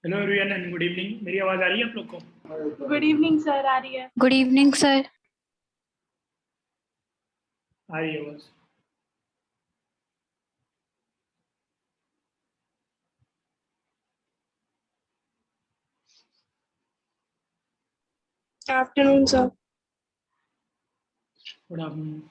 Hello everyone and good evening. मेरी आवाज आ रही है आप लोग को? Good evening sir. आ रही है? Good evening sir. आ रही है आवाज। Afternoon sir. Good afternoon.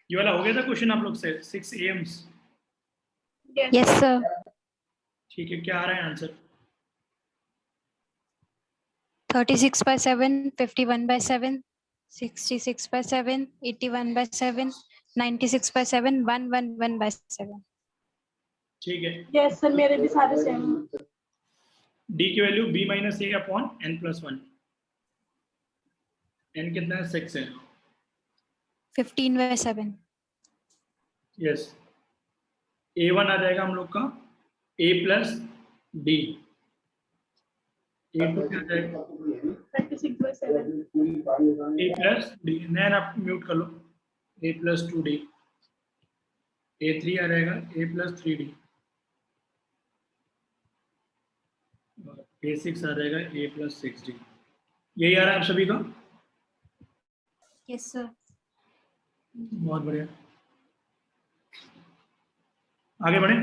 ये वाला हो गया था क्वेश्चन आप लोग से 6 एम्स। Yes sir. ठीक है, क्या आ रहा है आंसर? 36/7, 51/7, 66/7, 81/7, 96/7, 111/7। ठीक है, यस सर, मेरे भी सारे सेम। डी की वैल्यू b माइनस ए अपॉन n प्लस 1। n कितना है? 6 है। 15/7। यस, a1 आ जाएगा हम लोग का a प्लस d। a2 क्या आ जाएगा? 36/7। a plus d। नैन आप म्यूट कर लो। a plus 2d। a3 आ जाएगा a प्लस 3d। a6 आ जाएगा a प्लस 6d। यही आ रहा है आप सभी का? Yes sir. बहुत बढ़िया, आगे बढ़े।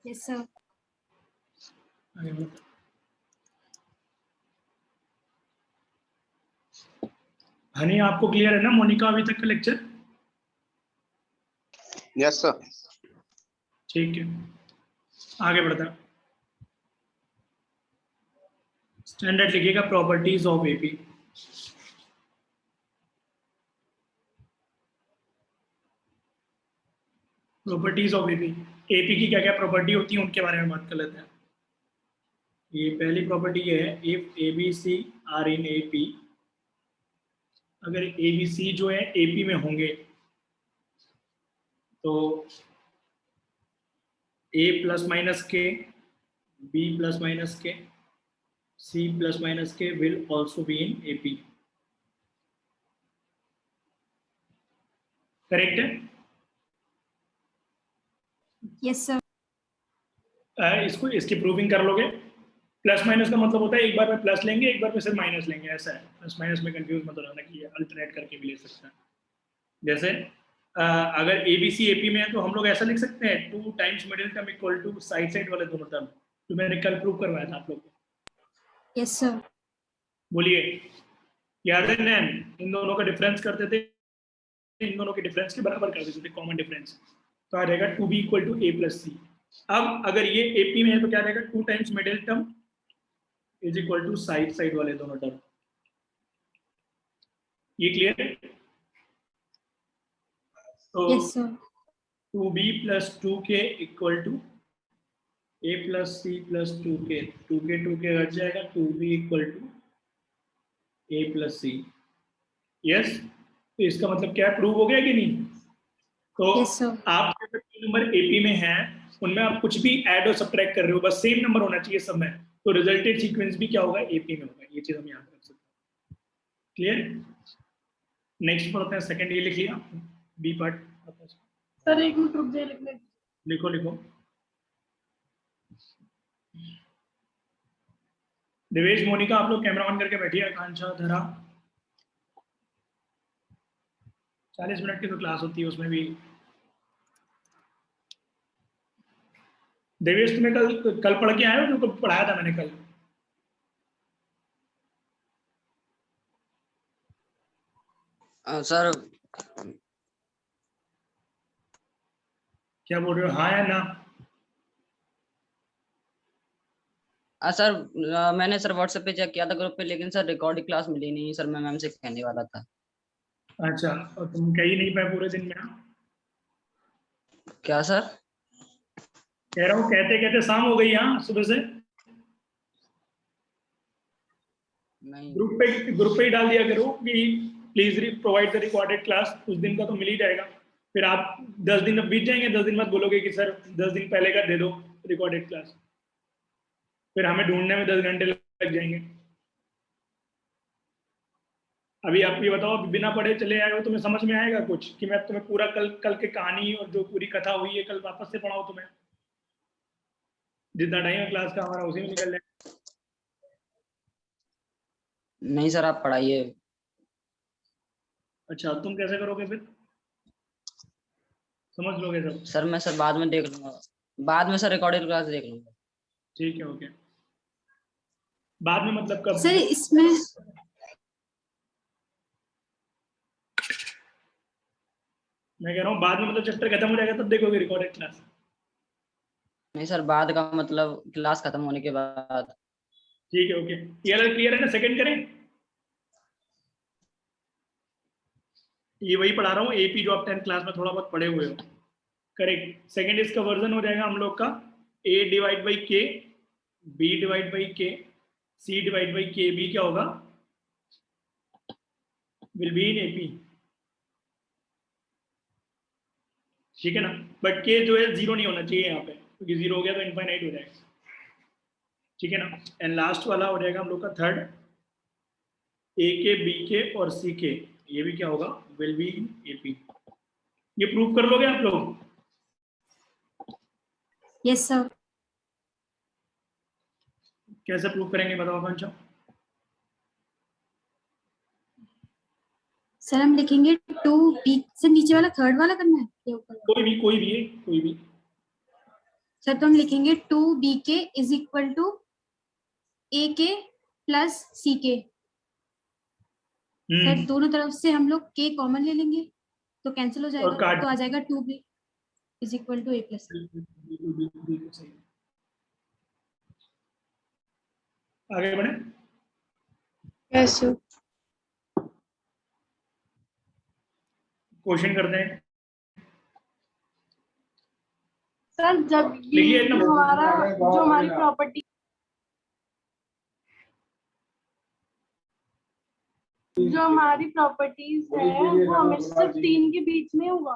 Yes sir. आगे बढ़े। हनी, आपको क्लियर है ना मोनिका अभी तक का लेक्चर? Yes sir. ठीक है, आगे बढ़ता है। स्टैंडर्ड लिखिएगा properties of AP. Properties of AP. AP की क्या क्या प्रॉपर्टी होती है उनके बारे में बात कर लेते हैं। ये पहली प्रॉपर्टी ये है, if A B C are in AP. अगर ए बी सी जो है एपी में होंगे तो a plus minus k, b plus minus k, c plus minus k will also be in AP. Correct है? Yes sir. इसको इसकी प्रूविंग कर लोगे। प्लस माइनस का मतलब होता है एक बार में प्लस लेंगे एक बार में सिर्फ माइनस लेंगे, ऐसा है। प्लस माइनस में कंफ्यूज मत रहना कि ये अल्टरनेट करके भी ले सकते हैं। जैसे अगर ए बी सी एपी में है तो हम लोग ऐसा लिख सकते हैं 2 times middle term equal to side side वाले दोनों टर्म, जो मैंने कल प्रूव करवाया था आप लोग को। Yes sir. बोलिए, याद है नैन? इन दोनों का डिफरेंस करते थे, इन दोनों के डिफरेंस के बराबर कर देते थे, कॉमन डिफरेंस। तो आ जाएगा 2b equal to a plus c. अब अगर ये एपी में है तो क्या रहेगा? 2 times middle term is equal to side side वाले दोनों टर्म। ये क्लियर है? तो yes sir. 2b plus 2k equal to a plus C plus 2k। 2k हट जाएगा, 2b equal to a plus C. Yes, तो इसका मतलब क्या प्रूव हो गया कि नहीं? तो यस सर। आप जो नंबर एपी में है उनमें आप कुछ भी ऐड और सब्ट्रैक्ट कर रहे हो, बस सेम नंबर होना चाहिए सब में, तो रिजल्टेड सीक्वेंस भी क्या होगा? एपी में होगा। ये चीज हम याद रख सकते हैं। क्लियर? नेक्स्ट पढ़ते हैं। सेकंड ये लिख लिया, बी पार्ट। सर एक मिनट रुक जाइए, लिखने। लिखो लिखो। देवेश, मोनिका, आप लोग कैमरा ऑन करके बैठिए। आकांक्षा, धरा, 40 मिनट की तो क्लास होती है, उसमें भी। देवेश, तुम्हें कल पढ़ के आए हो जो पढ़ाया था मैंने कल? सर क्या बोल रहे हो, हाँ या ना? सर मैंने सर व्हाट्सएप पे चेक किया था ग्रुप पे, लेकिन सर रिकॉर्डिंग क्लास मिली नहीं सर। मैं मैम से कहने वाला था। अच्छा, और तुम कह ही नहीं पाए पूरे दिन में? क्या सर? कह रहा हूँ कहते कहते शाम हो गई यहाँ सुबह से। नहीं ग्रुप पे ही डाल दिया करो कि please provide the recorded class. उस दिन का तो मिल ही जाएगा। फिर आप 10 दिन अब बीत जाएंगे, 10 दिन बाद बोलोगे कि सर 10 दिन पहले का दे दो रिकॉर्डेड क्लास। फिर हमें ढूंढने में 10 घंटे लग जाएंगे। अभी आप ये बताओ, बिना पढ़े चले आए हो, तुम्हें समझ में आएगा कुछ कि मैं तुम्हें पूरा कल के कहानी और जो पूरी कथा हुई है कल वापस से पढ़ाऊं तुम्हें? जितना टाइम है क्लास का हमारा उसी में निकल जाए। नहीं सर, आप पढ़ाइए। अच्छा, तुम कैसे करोगे फिर? समझ लोगे सब? सर मैं सर बाद में देख लूंगा, बाद में सर रिकॉर्डेड क्लास देख लूंगा। ठीक है, ओके। बाद में मतलब कब? सर इसमें मैं कह रहा हूँ बाद में मतलब चैप्टर खत्म हो जाएगा तब देखोगे रिकॉर्डेड क्लास? नहीं सर, बाद का मतलब क्लास खत्म होने के बाद। ठीक है, ओके। ये वाला क्लियर है ना? सेकंड करें? ये वही पढ़ा रहा हूँ, एपी जो आप 10th क्लास में थोड़ा बहुत पढ़े हुए हो। करेक्ट। सेकंड इसका वर्जन हो जाएगा हम लोग का a डिवाइड बाई के, b डिवाइड बाई के, c डिवाइड बाई के। b क्या होगा? Will be in AP. ठीक है ना? बट के जो है जीरो नहीं होना चाहिए यहाँ पे, क्योंकि जीरो हो गया तो इनफाइनाइट हो जाएगा। ठीक है ना? एंड लास्ट वाला हो जाएगा हम लोग का थर्ड, ए के, बी के और सी के। ये भी क्या होगा? Will be in AP. ये प्रूव कर लोगे आप लोग? Yes sir. कैसे प्रूव करेंगे बताओ पंचो? सर हम लिखेंगे 2b से नीचे वाला थर्ड वाला करना है या ऊपर वाला? कोई भी है, कोई भी। सर तो हम लिखेंगे 2b के इज इक्वल टू a के प्लस c के। सर दोनों तरफ से हम लोग k कॉमन ले लेंगे तो कैंसिल हो और जाएगा, काट। तो आ जाएगा 2b is equal to a plus. बिल्कुल सही। आगे बढ़े? Yes sir. क्वेश्चन करते हैं। सर जब ये लिखिए इतना। जो हमारी प्रॉपर्टी, जो हमारी प्रॉपर्टीज है वो हमेशा सिर्फ 3 के बीच में होगा।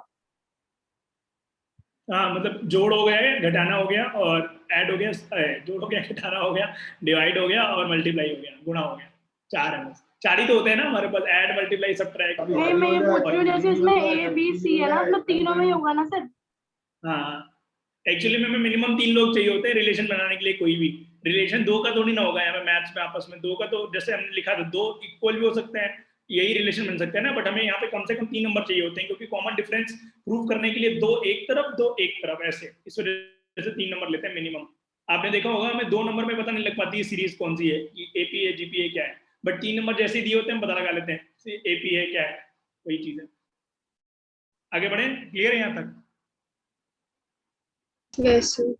हाँ, मतलब जोड़ हो गया है, घटाना हो गया और ऐड हो गया। जोड़ हो गया, घटाना हो गया, डिवाइड हो गया और मल्टीप्लाई हो गया, गुणा हो गया। 4 है बस। 4 ही तो होते हैं ना हमारे पास, ऐड, मल्टीप्लाई, सब्ट्रैक्ट। नहीं, मैं ये पूछ रही हूँ जैसे इसमें ए बी सी है ना, मतलब तीनों में ही होगा ना सर? हाँ, एक्चुअली में मिनिमम 3 लोग चाहिए होते हैं रिलेशन बनाने के लिए। कोई भी रिलेशन दो का थोड़ी ना होगा यहाँ पे मैथ्स में आपस में। दो का तो जैसे हमने लिखा था, दो इक्वल भी हो सकते हैं, यही रिलेशन बन सकता है ना। बट हमें यहाँ पे कम से कम 3 नंबर चाहिए होते हैं, क्योंकि कॉमन डिफरेंस प्रूव करने के लिए दो एक तरफ, दो एक तरफ, ऐसे इस वजह से 3 नंबर लेते हैं मिनिमम। आपने देखा होगा हमें 2 नंबर में पता नहीं लग पाती है सीरीज कौन सी है, एपी है, जीपी है, क्या है। बट 3 नंबर जैसे दिए होते हैं हम पता लगा लेते हैं एपी है क्या है, वही चीज है। आगे बढ़े? क्लियर है यहाँ तक? Yes sir.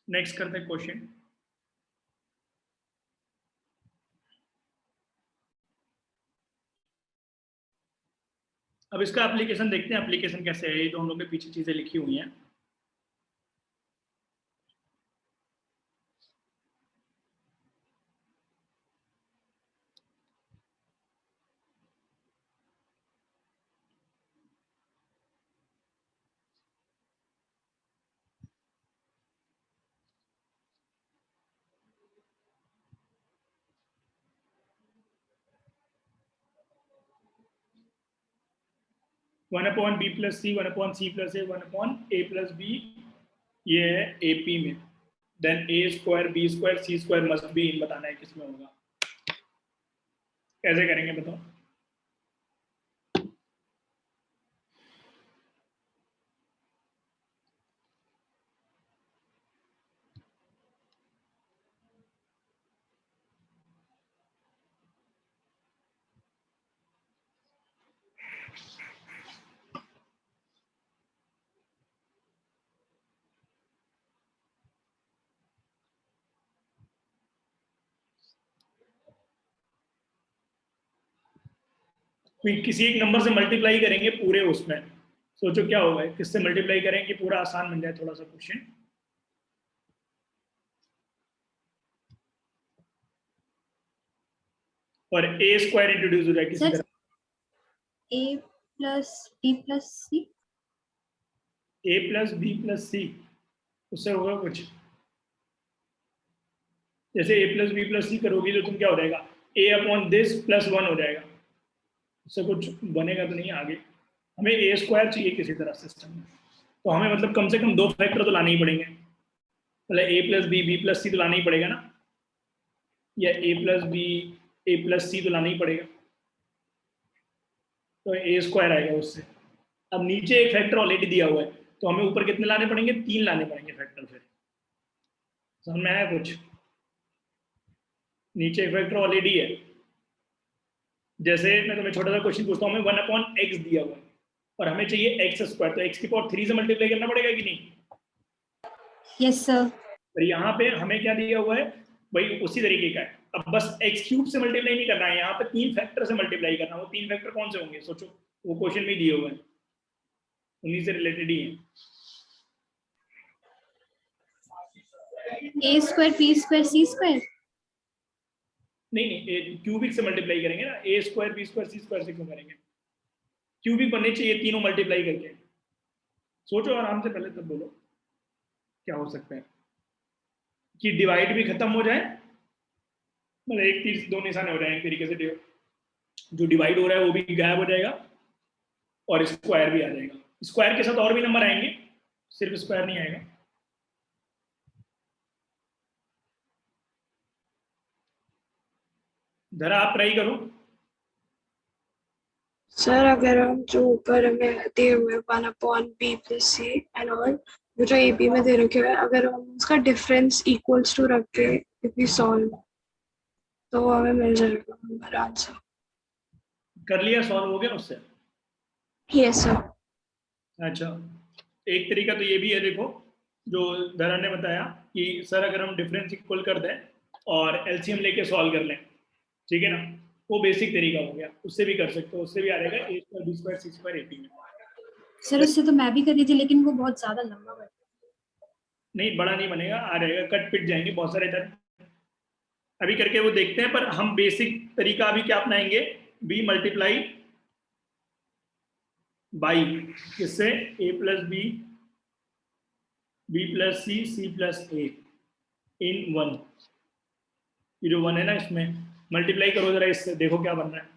नेक्स्ट करते हैं क्वेश्चन। अब इसका एप्लीकेशन देखते हैं, एप्लीकेशन कैसे है। ये तो हम लोग के पीछे चीजें लिखी हुई हैं। One upon B plus C, one upon C plus A, one upon A plus B, ये है एपी में। Then A square B square C square must be in, बताना है किसमें होगा। कैसे करेंगे बताओ? किसी एक नंबर से मल्टीप्लाई करेंगे पूरे उसमें। सोचो क्या होगा, किससे मल्टीप्लाई करें कि पूरा आसान बन जाए थोड़ा सा क्वेश्चन। और ए स्क्वायर इंट्रोड्यूस हो जाए किसी सर तरह। a plus b plus c। A plus b plus c, उससे होगा कुछ? जैसे a plus b plus c करोगी तो तुम क्या हो जाएगा, a अपॉन दिस प्लस 1 हो जाएगा, उससे कुछ बनेगा तो नहीं आगे। हमें a स्क्वायर चाहिए किसी तरह सिस्टम में, तो हमें मतलब कम से कम 2 फैक्टर तो लाने ही पड़ेंगे, मतलब a plus b b plus c तो लाना ही पड़ेगा ना, या a plus b a plus c तो लाना ही पड़ेगा, तो a स्क्वायर आएगा उससे। अब नीचे एक फैक्टर ऑलरेडी दिया हुआ है, तो हमें ऊपर कितने लाने पड़ेंगे, 3 लाने पड़ेंगे फैक्टर। फिर समझ में आया कुछ, नीचे एक फैक्टर ऑलरेडी है। जैसे मैं तुम्हें छोटा सा क्वेश्चन पूछता हूँ, हमें 1/x दिया हुआ है और हमें चाहिए एक्स स्क्वायर, तो x की पावर 3 से मल्टीप्लाई करना पड़ेगा कि नहीं। Yes sir. पर यहाँ पे हमें क्या दिया हुआ है, वही उसी तरीके का है। अब बस एक्स क्यूब से मल्टीप्लाई नहीं करना है, यहाँ पे 3 फैक्टर से मल्टीप्लाई करना है। वो 3 फैक्टर कौन से होंगे सोचो, वो क्वेश्चन में दिए हुए हैं, उन्हीं से रिलेटेड ही है। ए square B square C square. नहीं क्यूबिक से मल्टीप्लाई करेंगे ना, ए square B square C square से क्यों करेंगे, क्यूबिक बनने चाहिए तीनों मल्टीप्लाई करके। सोचो आराम से, पहले तब बोलो क्या हो सकता है कि डिवाइड भी खत्म हो जाए, मतलब एक तीर दो निशाने हो जाए एक तरीके से, जो डिवाइड हो रहा है वो भी गायब हो जाएगा और स्क्वायर भी आ जाएगा। स्क्वायर के साथ और भी नंबर आएंगे, सिर्फ स्क्वायर नहीं आएगा। जरा आप ट्राई करो। सर अगर हम जो ऊपर हमें दिए हुए 1/b plus C and all, वो जो ए बी में दे रखे हुए, अगर हम उसका डिफरेंस इक्वल्स टू रख के इफ वी सॉल्व, तो हमें मिल जाएगा हमारा आंसर। कर लिया, सॉल्व हो गया उससे। Yes sir. अच्छा, एक तरीका तो ये भी है, देखो जो धरा ने बताया कि सर अगर हम डिफरेंस इक्वल कर दें और एलसीएम लेके सॉल्व कर लें, ठीक है ना, वो बेसिक तरीका हो गया, उससे भी कर सकते हो, उससे भी आ जाएगा a square B square C square AP में। सर उससे तो मैं भी कर रही थी लेकिन वो बहुत ज्यादा लंबा बन। नहीं बड़ा नहीं बनेगा, आ जाएगा, कट पिट जाएंगे बहुत सारे इधर। अभी करके वो देखते हैं, पर हम बेसिक तरीका अभी क्या अपनाएंगे, b मल्टीप्लाई बाई किससे, a plus b b plus c c plus a in 1। ये जो 1 है ना, इसमें मल्टीप्लाई करो जरा इससे, देखो क्या बन रहा है।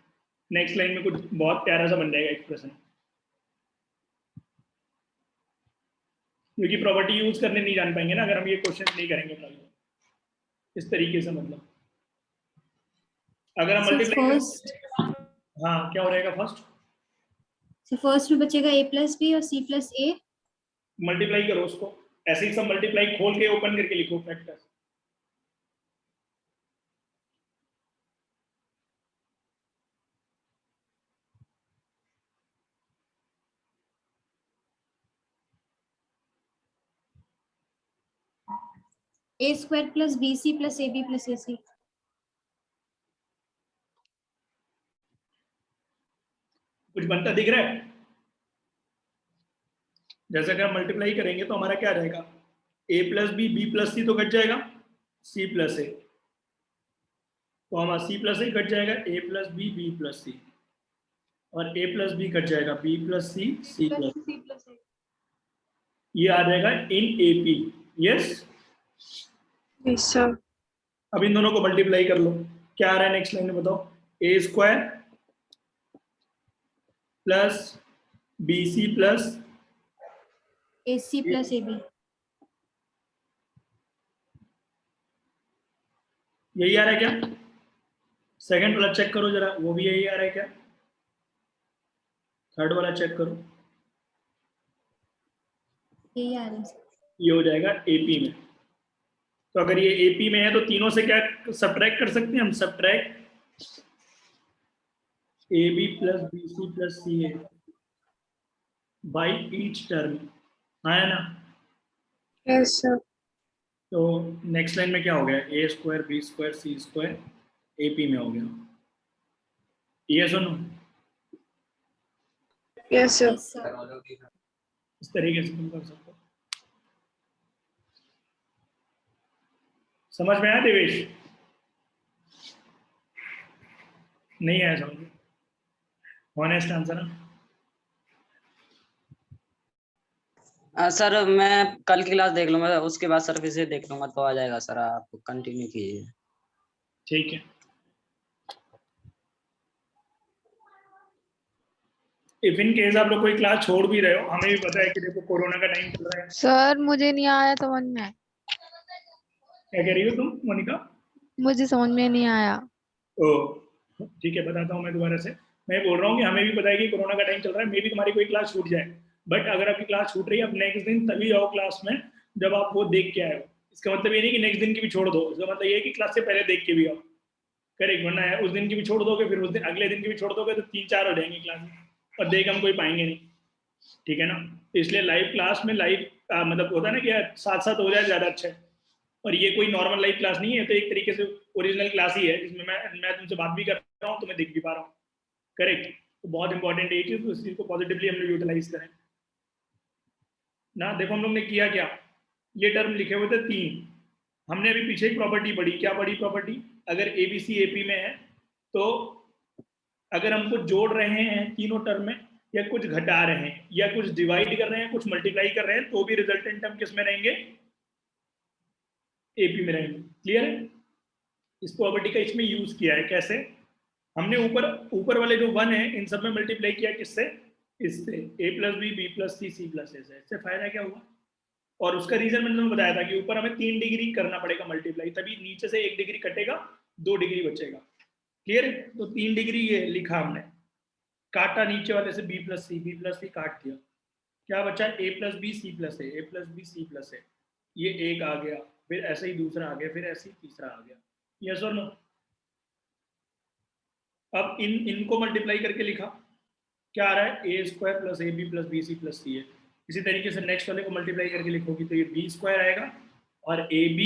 नेक्स्ट लाइन में कुछ बहुत प्यारा सा बन जाएगा एक्सप्रेशन, क्योंकि प्रॉपर्टी यूज करने नहीं जान पाएंगे ना अगर हम ये क्वेश्चन नहीं करेंगे इस तरीके से। मतलब अगर हम सर मल्टीप्लाई फर्स्ट, हाँ क्या हो जाएगा फर्स्ट, सर फर्स्ट में बचेगा ए प्लस बी और सी प्लस ए। मल्टीप्लाई करो उसको, ऐसे ही सब मल्टीप्लाई खोल के ओपन करके लिखो factor. A square plus B C plus A b plus A c. कुछ बनता दिख रहा है, जैसे अगर हम मल्टीप्लाई करेंगे तो हमारा क्या आ जाएगा, a plus b b plus c तो कट जाएगा, c प्लस ए, तो हमारा c प्लस ए कट जाएगा, a plus b b plus c, और a प्लस बी कट जाएगा, b plus c c plus, ये आ जाएगा in AP। Yes, yes sir. अब इन दोनों को मल्टीप्लाई कर लो, क्या आ रहा है नेक्स्ट लाइन में बताओ, a square plus B C plus A C plus A B. यही आ रहा है क्या, सेकंड वाला चेक करो जरा, वो भी यही आ रहा है क्या, थर्ड वाला चेक करो, यही आ रही है। ये हो जाएगा AP में। तो अगर ये AP में है तो तीनों से क्या सब्ट्रैक्ट कर सकते हैं हम, subtract AB plus BC plus CA by each term, है ना। Yes sir. तो नेक्स्ट लाइन में क्या हो गया, a square B square C square AP में हो गया, ये सुनो यस सर। इस तरीके से तुम कर सकते हो। समझ में आया देवेश, नहीं आया समझ, ऑनेस्ट आंसर ना। सर मैं कल की क्लास देख लूंगा, उसके बाद सर फिर से देख लूंगा तो आ जाएगा सर, आप कंटिन्यू कीजिए। ठीक है। इफ इन केस आप लोग कोई क्लास छोड़ भी रहे हो, हमें भी पता है कि देखो कोरोना का टाइम चल रहा है। सर मुझे नहीं आया समझ में। क्या कह रही हो तुम मोनिका? मुझे समझ में नहीं आया। ओ ठीक है, बताता हूँ मैं दोबारा से। मैं बोल रहा हूँ कि हमें भी पता है कि कोरोना का टाइम चल रहा है, मे भी तुम्हारी कोई क्लास छूट जाए, बट अगर आपकी क्लास छूट रही है, आप नेक्स्ट दिन तभी आओ क्लास में जब आप वो देख के आए हो। इसका मतलब ये नहीं कि नेक्स्ट दिन की भी छोड़ दो, इसका मतलब ये है कि क्लास से पहले देख के भी आओ। करेक्ट, वरना है उस दिन की भी छोड़ दोगे, फिर उस दिन अगले दिन की भी छोड़ दोगे, तो 3-4 हो जाएंगी क्लास में और देख हम कोई पाएंगे नहीं। ठीक है ना? इसलिए लाइव क्लास में लाइव मतलब होता है ना कि साथ साथ हो जाए ज़्यादा अच्छा है। और ये कोई नॉर्मल लाइव क्लास नहीं है, तो एक तरीके से ओरिजिनल क्लास ही है, जिसमें मैं तुमसे बात भी कर रहा हूँ, तुम्हें दिख भी पा रहा हूँ। करेक्ट, तो बहुत इंपॉर्टेंट है ये चीज़, तो इस चीज़ को पॉजिटिवली हम लोग यूटिलाइज करें ना। देखो हम लोग ने किया क्या, ये टर्म लिखे हुए थे 3, हमने अभी पीछे एक प्रॉपर्टी पढ़ी। क्या पढ़ी प्रॉपर्टी? अगर ABC AP में है, तो अगर हमको जोड़ रहे हैं तीनों टर्म में, या कुछ घटा रहे हैं, या कुछ डिवाइड कर रहे हैं, कुछ मल्टीप्लाई कर रहे हैं, तो भी रिजल्टेंट टर्म किस में रहेंगे? AP में रहेंगे। क्लियर है? इस प्रॉपर्टी का इसमें यूज किया है। कैसे? हमने ऊपर वाले जो 1 है, इन सब में मल्टीप्लाई किया किससे? इससे A + B B + C C + A से। इससे फायदा क्या हुआ? और उसका रीजन मैंने तुम्हें बताया था कि ऊपर हमें 3 डिग्री करना पड़ेगा मल्टीप्लाई, तभी नीचे से 1 डिग्री कटेगा, 2 डिग्री बचेगा। क्लियर है? तो 3 डिग्री ये लिखा हमने, काटा नीचे वाले से B + C काट दिया, क्या बचा? A + B C + A, A + B C + A। ये एक आ गया, फिर ऐसे ही दूसरा आ गया, फिर ऐसे ही तीसरा आ गया। यस और नो? अब इनको मल्टीप्लाई करके लिखा, क्या आ रहा है? A² + AB + BC + C है। इसी तरीके से नेक्स्ट वाले को मल्टीप्लाई करके लिखोगी तो ये B² आएगा और AB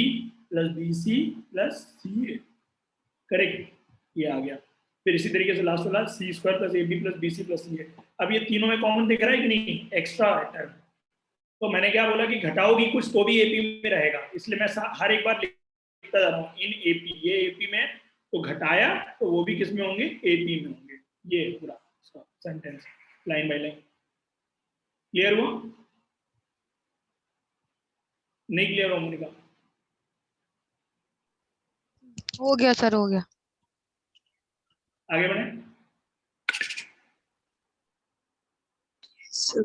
+ BC + CA। करेक्ट, ये आ गया। फिर इसी तरीके से लास्ट वाला C² + AB + BC + CA। अब ये तीनों में कॉमन दिख रहा है कि नहीं? Extra term. तो मैंने क्या बोला कि घटाओगी कुछ तो भी AP में रहेगा, इसलिए मैं हर एक बार लिखता जा रहा हूँ इन AP, ये AP में, तो घटाया तो वो भी किस में होंगे? AP में होंगे। ये पूरा sentence line by line. Clear हुआ? नहीं क्लियर हो मोनिका? हो गया सर, हो गया। आगे बढ़े। So,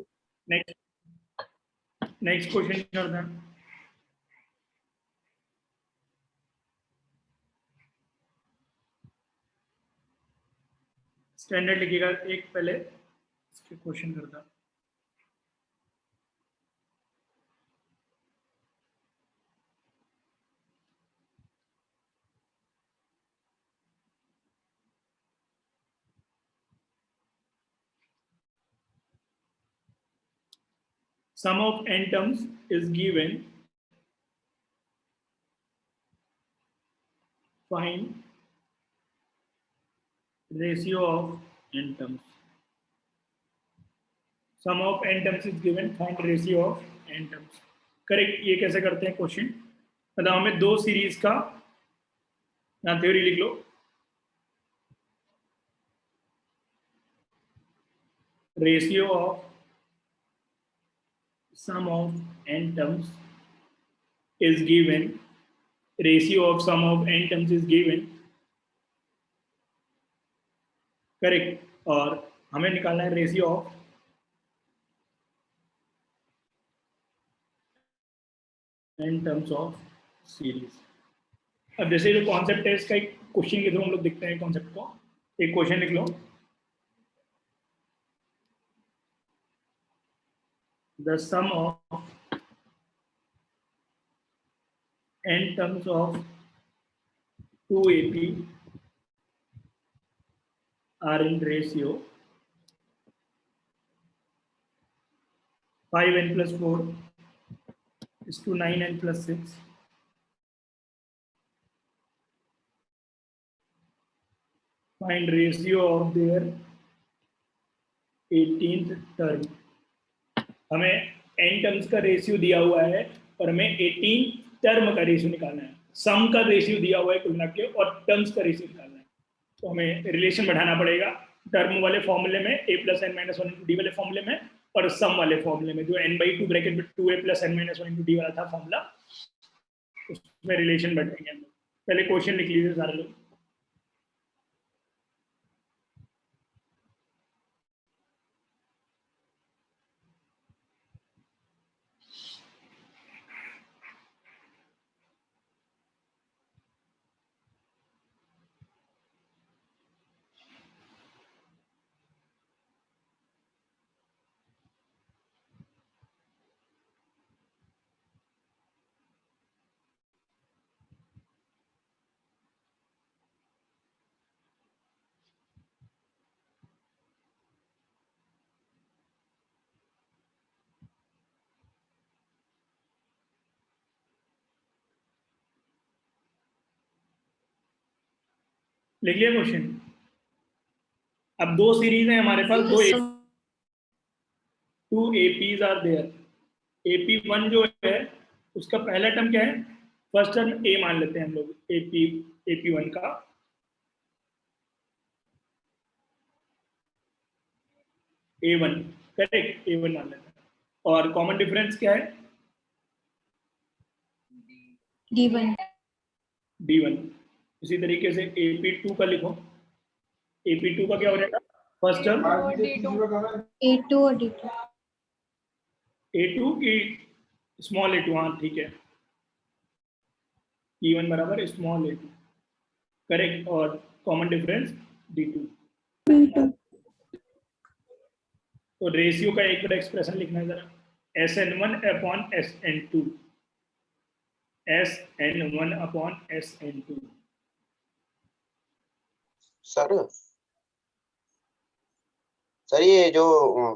नेक्स्ट क्वेश्चन करते हैं। स्टैंडर्ड लिखिएगा एक, पहले इसके क्वेश्चन करता। Sum of n terms is given. Find ratio of n terms. Sum of n terms is given. Find ratio of n terms. Correct. ये कैसे करते हैं क्वेश्चन? मतलब हमें 2 सीरीज का, यहाँ थ्योरी लिख लो। Ratio of sum of n terms is given. Ratio of sum of n terms is given. Correct. और हमें निकालना है ratio of n terms of series. अब जैसे जो कॉन्सेप्ट है, इसका एक क्वेश्चन के थ्रू हम लोग देखते हैं कॉन्सेप्ट को। एक क्वेश्चन लिख लो। The sum of n terms of 2 AP are in ratio 5n + 4 is to 9n + 6. Find ratio of their 18th term. हमें n टर्म्स का रेशियो दिया हुआ है और हमें 18 टर्म का रेशियो निकालना है। सम का रेशियो दिया हुआ है कुल मिला के, और टर्म्स का रेशियो निकालना है। तो हमें रिलेशन बढ़ाना पड़ेगा टर्म वाले फॉर्मूले में, A + n - 1 × D वाले फॉर्मूले में, और सम वाले फॉर्मूले में जो n/2 ब्रैकेट में 2a + n-1 × d वाला था फॉर्मूला, उसमें रिलेशन बैठेंगे हम लोग। पहले क्वेश्चन लिख लीजिए सारे लोग। लिख लिया क्वेश्चन? अब दो सीरीज है हमारे पास, two APs are there. AP1 जो है उसका पहला टर्म क्या है? फर्स्ट टर्म ए मान लेते हैं हम लोग, AP1 का A1, करेक्ट, A1 मान लेते हैं। और कॉमन डिफरेंस क्या है? D1 D1। इसी तरीके से AP2 का लिखो। AP2 का क्या हो जाएगा? फर्स्ट टर्म A2 और D2 A2 की स्मॉल a2, हाँ ठीक है, E1 बराबर स्मॉल a2, करेक्ट। और कॉमन डिफरेंस D2। तो रेशियो का एक बार एक्सप्रेशन लिखना है जरा, SN1/SN2, SN1/SN2। सर ये जो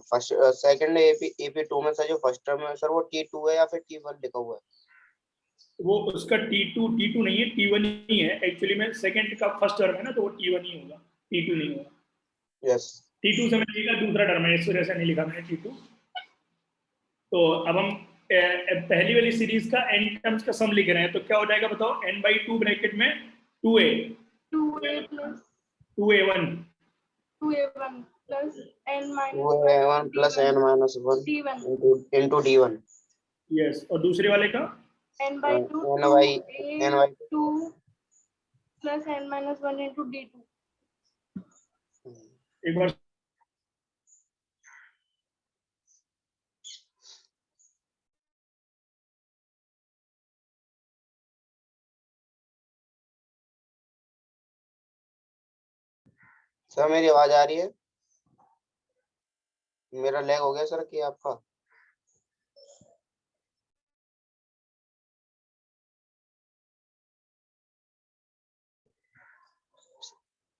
फर्स्ट सेकंड AP2 में सर जो फर्स्ट टर्म है सर, वो T2 है या फिर T1 लिखा हुआ है? वो उसका T2 नहीं है, T1 ही है एक्चुअली में। सेकंड का फर्स्ट टर्म है ना, तो वो T1 ही होगा, T2 नहीं होगा। यस। T2 से मैंने लिखा दूसरा टर्म है, इस वजह से नहीं लिखा मैंने T2। तो अब हम पहली वाली सीरीज का n टर्म्स का सम लिख रहे हैं, तो क्या हो जाएगा बताओ? n/2 ब्रैकेट में 2a 2a plus 2a1 2a1 plus2a1 plus n-1 d1 into d1। Yes. और दूसरे वाले का n/2 n/2 2 plus n-1 into d2। एक बार सर मेरी आवाज आ रही है? मेरा लैग हो गया सर कि आपका?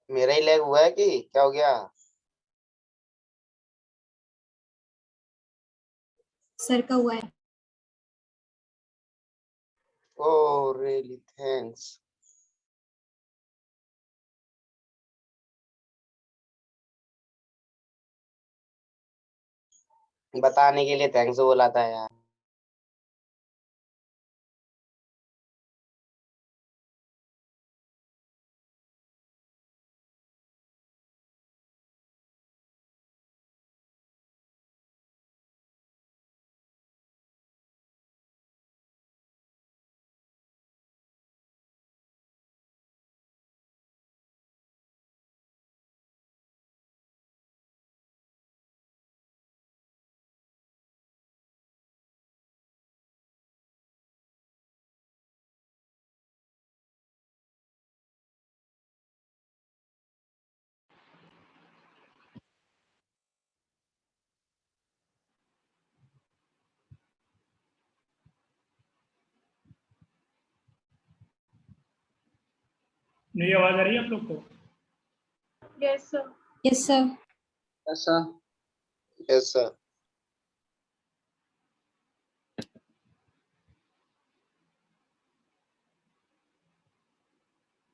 मेरा ही लैग हुआ है कि क्या हो गया? सर का हुआ है। Oh really thanks. बताने के लिए थैंक्स बोला था यार। मेरी आवाज आ रही है आप लोग को? Yes sir। Yes sir. ऐसा यस सर।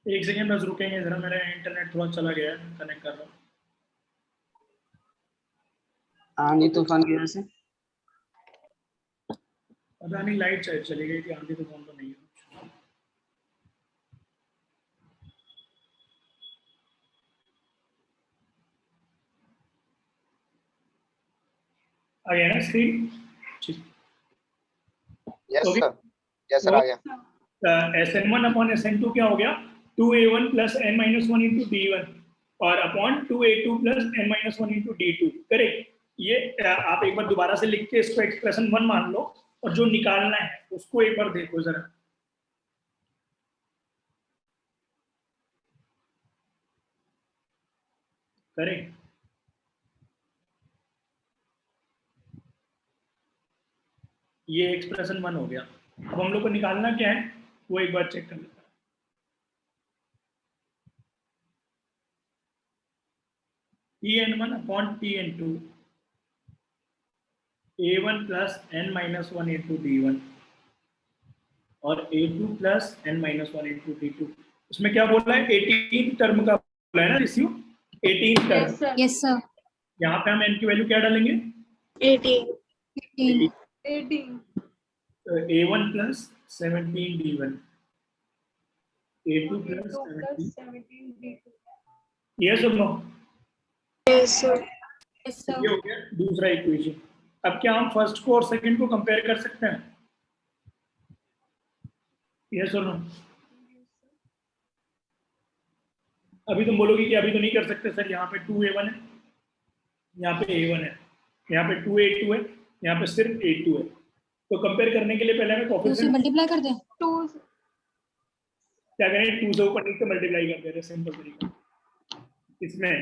एक सेकेंड बस रुकेंगे जरा, मेरा इंटरनेट थोड़ा चला गया है, कनेक्ट कर रहा हूँ। आंधी तूफान की वजह से। पता नहीं, लाइट शायद चली गई थी, आंधी तूफान तो नहीं है। आ गया ना screen? Yes okay. Sir, yes sir, आ गया। Sn1 अपॉन Sn2 क्या हो गया? 2a1 plus n minus one into d1 और upon 2a2 plus n minus one into d2। Correct. ये आप एक बार दोबारा से लिख के इसको एक्सप्रेशन 1 मान लो और जो निकालना है उसको एक बार देखो जरा। करेक्ट। ये एक्सप्रेशन 1 हो गया। अब हम लोग को निकालना क्या है वो एक बार चेक कर लेते हैं। Tn1 upon Tn2 a1 plus n minus one into d1 और a2 plus n minus one into d2। इसमें क्या बोल रहा है? 18 टर्म का बोला है ना रिश्यू? 18 टर्म। Yes sir. यहाँ पे हम n की वैल्यू क्या डालेंगे? 18 18 a1 plus 17 d1 a2 plus 17 yes और नो? yes sir यस ये सर। हो गया दूसरा इक्वेशन। अब क्या हम फर्स्ट को और सेकंड को कंपेयर कर सकते हैं? यस और नो? अभी तुम बोलोगे कि अभी तो नहीं कर सकते सर, यहाँ पे 2a1 है, यहाँ पे a1 है, यहाँ पे 2a2 है, यहाँ पे सिर्फ a2 है। तो कंपेयर करने के लिए पहले हमें तो उसे कोफिशिएंट मल्टीप्लाई कर दें। क्या करें? 2 से ऊपर नीचे मल्टीप्लाई कर दे रहे, सिंपल तरीका इसमें।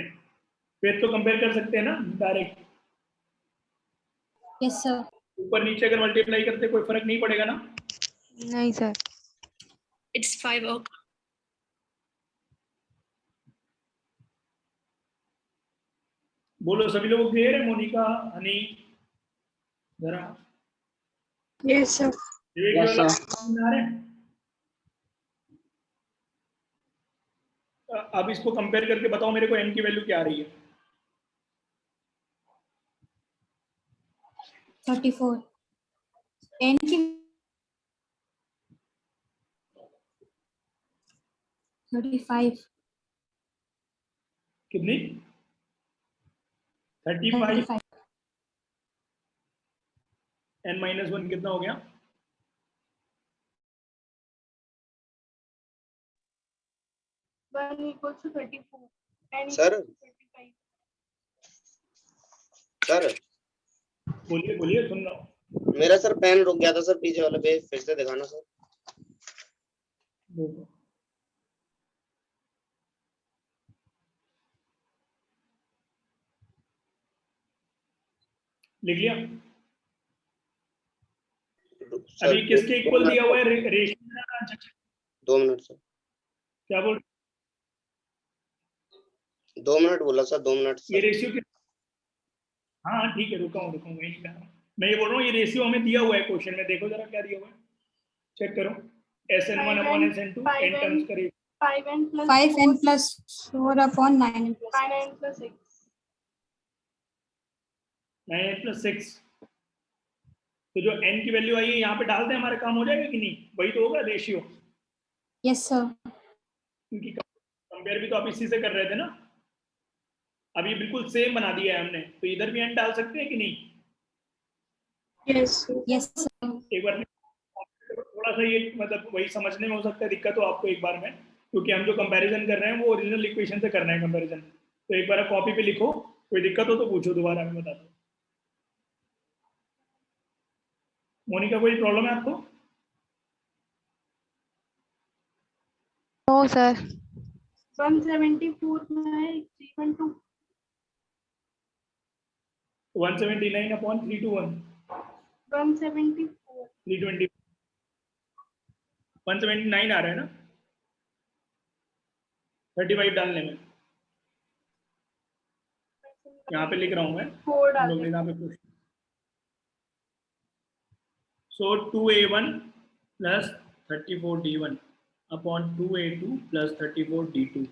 फिर तो कंपेयर कर सकते हैं ना डायरेक्ट। Yes sir. ऊपर नीचे अगर मल्टीप्लाई करते कोई फर्क नहीं पड़ेगा ना? नहीं सर। it's 5 बोलो सभी लोग क्लियर है? मोनिका, हनी, जरा yes sir विवेक Yes, वाला sir. समझ आ रहे हैं? अब इसको कंपेयर करके बताओ मेरे को n की वैल्यू क्या आ रही है? 34 n की 35 कितनी? 35 35 n माइनस वन कितना हो गया? 1 equals to 34 and sir, sir बोलिए बोलिए, सुन रहा हूँ। मेरा सर पेन रुक गया था सर, पीछे वाले पे फिर से दिखाना सर। देखो। लिख लिया? सर अभी किसके इक्वल दिया हुआ है? रेशियो 2 मिनट सर, क्या बोल? 2 मिनट बोला सर, 2 मिनट ये सर। रेशियो हाँ ठीक है, रुका हूँ वही लिखा हूँ। मैं ये बोल रहा हूँ ये रेशियो हमें दिया हुआ है क्वेश्चन में, देखो जरा क्या दिया हुआ है, चेक करो। Sn1 upon Sn2 n terms का ratio 5n plus 4 upon 9n plus 6 9 plus 6। तो जो n की वैल्यू आई है यहाँ पे डाल दें, हमारा काम हो जाएगा कि नहीं? वही तो होगा रेशियो, यस सर। क्योंकि कंपेयर भी तो आप इसी से कर रहे थे ना। अब ये बिल्कुल सेम बना दिया है हमने, तो इधर भी n डाल सकते हैं कि नहीं? yes sir yes sir. एक बार थोड़ा सा ये मतलब वही समझने में हो सकता है दिक्कत हो आपको एक बार में, क्योंकि हम जो कंपैरिजन कर रहे हैं वो ओरिजिनल इक्वेशन से करना है कंपैरिजन। तो एक बार आप कॉपी पे लिखो, कोई दिक्कत हो तो पूछो दोबारा, मैं बता दूँ। मोनिका कोई प्रॉब्लम है आपको? No sir. 174 में है 312 179 अपॉन 321 174 320 179 आ रहा है ना 35 डालने में। यहाँ पे लिख रहा हूँ मैं, 4 हम लोग ने यहाँ पे पूछ। सो 2a1 plus 34d1 upon 2a2 plus 34d2,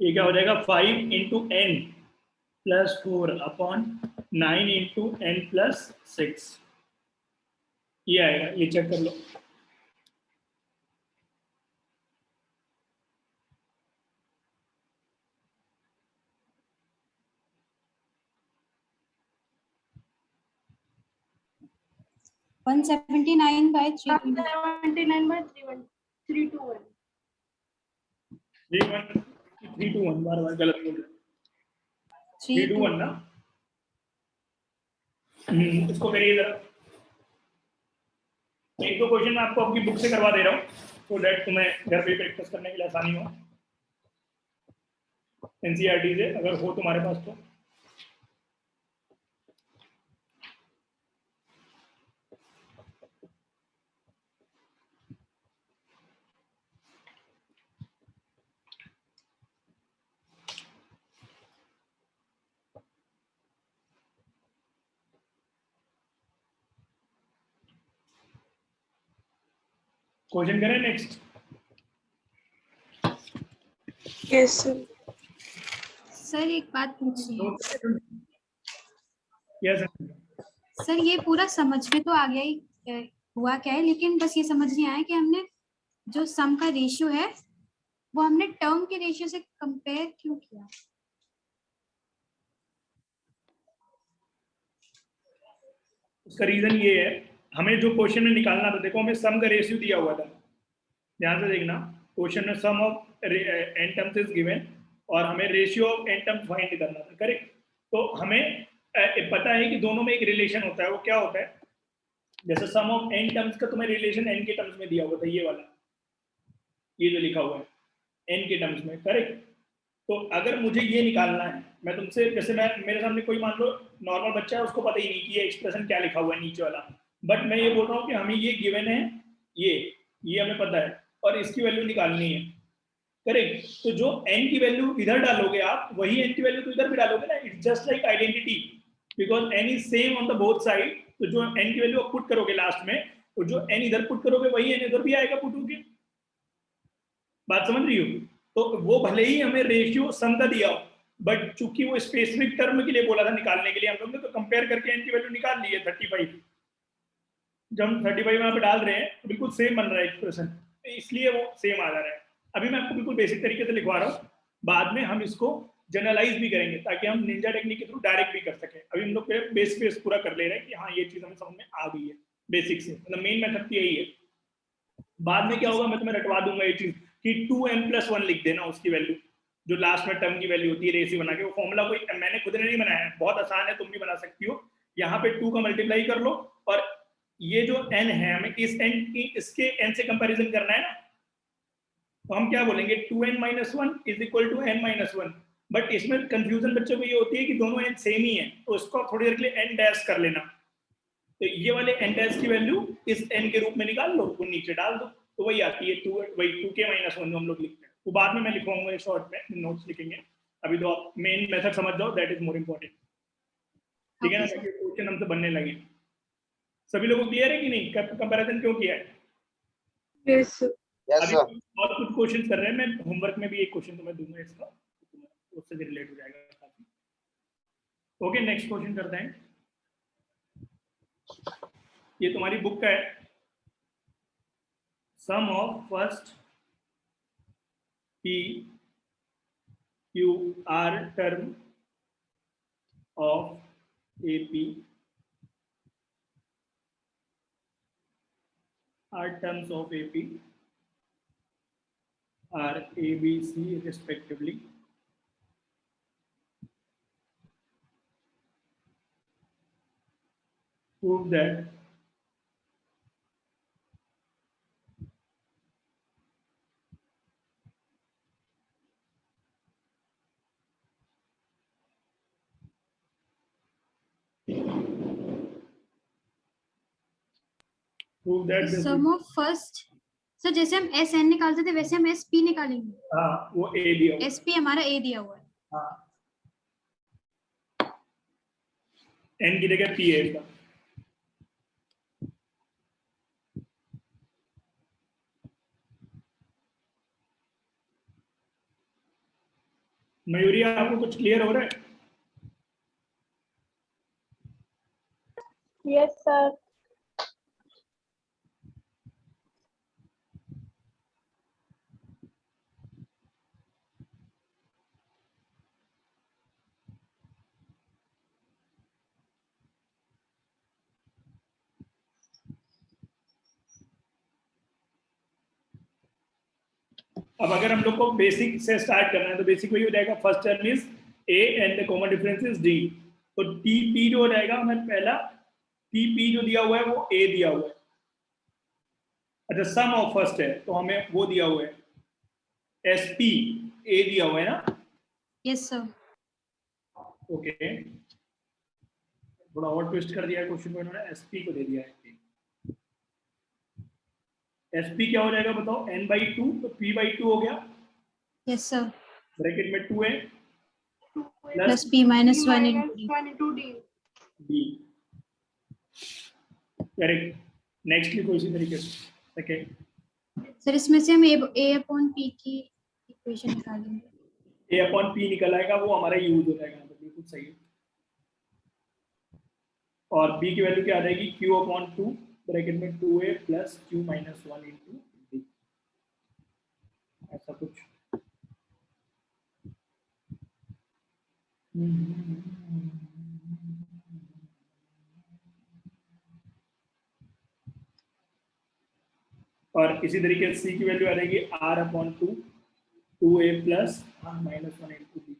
ये क्या हो जाएगा? 5 into n plus 4 upon 9 into n plus 6, ये आएगा। ये चेक कर लो। 179 by 320. 179/321 3-1 बार बार गलत बोल रहे 3-2-1 ना। इसको करिए जरा। एक दो क्वेश्चन मैं आपको अपनी बुक से करवा दे रहा हूँ तो दैट तुम्हें घर पे प्रैक्टिस करने के लिए आसानी हो। एनसीईआरटी से अगर हो तुम्हारे पास तो। क्वेश्चन करें नेक्स्ट। Yes sir. सर एक बात पूछनी है। यस सर ये पूरा समझ में तो आ गया ही हुआ क्या है, लेकिन बस ये समझ नहीं आया कि हमने जो सम का रेशियो है वो हमने टर्म के रेशियो से कंपेयर क्यों किया। उसका रीजन ये है, हमें जो क्वेश्चन में निकालना था, देखो हमें सम का रेशियो दिया हुआ था, ध्यान से देखना। क्वेश्चन में sum of n terms is given और हमें ratio of n terms find करना था, करेक्ट। तो हमें पता है कि दोनों में एक रिलेशन होता है, वो क्या होता है, जैसे सम ऑफ एन टर्म्स का तुम्हें रिलेशन एन के टर्म्स में दिया हुआ था, ये वाला, ये जो लिखा हुआ है एन के टर्म्स में, करेक्ट। तो अगर मुझे ये निकालना है, मैं तुमसे, जैसे मैं, मेरे सामने कोई मान लो नॉर्मल बच्चा है, उसको पता ही नहीं कि ये एक्सप्रेशन क्या लिखा हुआ है नीचे वाला, बट मैं ये बोल रहा हूँ कि हमें ये गिवन है, ये हमें पता है और इसकी वैल्यू निकालनी है, करेक्ट। तो जो n की वैल्यू इधर डालोगे आप, वही n की वैल्यू तो इधर भी डालोगे ना, it's just like identity, because n is same on the both side. तो जो n की वैल्यू आप पुट करोगे लास्ट में, तो जो n इधर पुट करोगे वही n इधर भी आएगा पुट होके। बात समझ रही हो? तो वो भले ही हमें रेशियो सम का दिया हो, बट चूंकि वो स्पेसिफिक टर्म के लिए बोला था निकालने के लिए हम लोग ने, तो कंपेयर करके n की वैल्यू निकाल ली है 35। जब हम 35 यहाँ पे डाल रहे हैं तो बिल्कुल सेम बन रहा है एक्सप्रेशन, इसलिए वो सेम आ जा रहा है। अभी मैं आपको बिल्कुल बेसिक तरीके से लिखवा रहा हूँ, बाद में हम इसको जनरलाइज भी करेंगे ताकि हम निंजा टेक्निक के थ्रू डायरेक्ट भी कर सकें। अभी हम लोग बेस पूरा कर ले रहे हैं कि हाँ ये चीज हमें समझ में आ गई है बेसिक से, मतलब मेन मेथड तो यही है। बाद में क्या होगा, मैं तुम्हें रटवा दूंगा ये चीज कि 2n+1 लिख देना उसकी वैल्यू, जो लास्ट में टर्म की वैल्यू होती है रेशियो बना के। वो फॉर्मूला कोई मैंने खुद ने नहीं बनाया है, बहुत आसान है, तुम भी बना सकती हो। यहाँ पे 2 का मल्टीप्लाई कर लो और ये जो n है, हमें इस n की इसके n से कंपैरिजन करना है ना, तो हम क्या बोलेंगे 2n-1 is equal to n-1। But इसमें कंफ्यूजन बच्चों को ये होती है कि दोनों n सेम ही है, तो उसको थोड़ी देर के लिए n डैश कर लेना। तो ये वाले n डैश की वैल्यू इस n के रूप में निकाल लो, वो नीचे डाल दो, तो वही आती है 2k-1 जो हम लोग लिखते हैं। वो बाद में मैं लिखवाऊंगा शॉर्ट में, नोट्स लिखेंगे। अभी तो आप मेन मेथड समझ जाओ, दैट इज मोर इम्पोर्टेंट, ठीक है ना। क्वेश्चन हमसे बनने लगे, सभी लोगों को क्लियर है कि नहीं, कंपैरिजन क्यों किया है? Yes sir. अभी और कुछ क्वेश्चन कर रहे हैं, मैं होमवर्क में भी एक क्वेश्चन तुम्हें दूंगा इसका, उससे भी रिलेट हो जाएगा। ओके, नेक्स्ट क्वेश्चन करते हैं। ये तुम्हारी बुक का है, sum of first p q r term of AP r terms of AP are A, B, C respectively. Prove that the sum of first, sir जैसे हम एस एन निकालते थे वैसे हम एस पी निकालेंगे। हाँ, वो A दिया हुआ एस पी हमारा ए दिया हुआ है। हाँ, N की जगह P है इसका। मयूरी, आपको कुछ क्लियर हो रहा है? Yes sir. अब अगर हम लोग को बेसिक से स्टार्ट करना है तो बेसिक वही हो जाएगा, first term is A and the common difference is D. तो टी पी जो हो जाएगा हमें पहला टी पी जो दिया हुआ है वो ए दिया हुआ है। अच्छा सम ऑफ फर्स्ट है तो हमें वो दिया हुआ है एस पी ए दिया हुआ है ना। Yes sir. ओके थोड़ा और ट्विस्ट कर दिया है क्वेश्चन को इन्होंने, एस पी को दे दिया है। एस पी क्या हो जाएगा बताओ, n बाई टू, तो p बाई टू हो गया, यस सर। ब्रैकेट में 2a plus p minus 1 into d। b। Correct. Next लिखो इसी तरीके से सेकंड। सर इसमें से हम a अपॉन p की इक्वेशन निकालेंगे। a अपॉन p निकल आएगा, वो हमारा यूज हो जाएगा, तो बिल्कुल सही है। और b की वैल्यू क्या आ जाएगी, q अपॉन 2 ब्रैकेट में 2a plus q minus 1 into d, ऐसा कुछ। और इसी तरीके से c की वैल्यू आ जाएगी r upon 2a plus r minus 1 into d।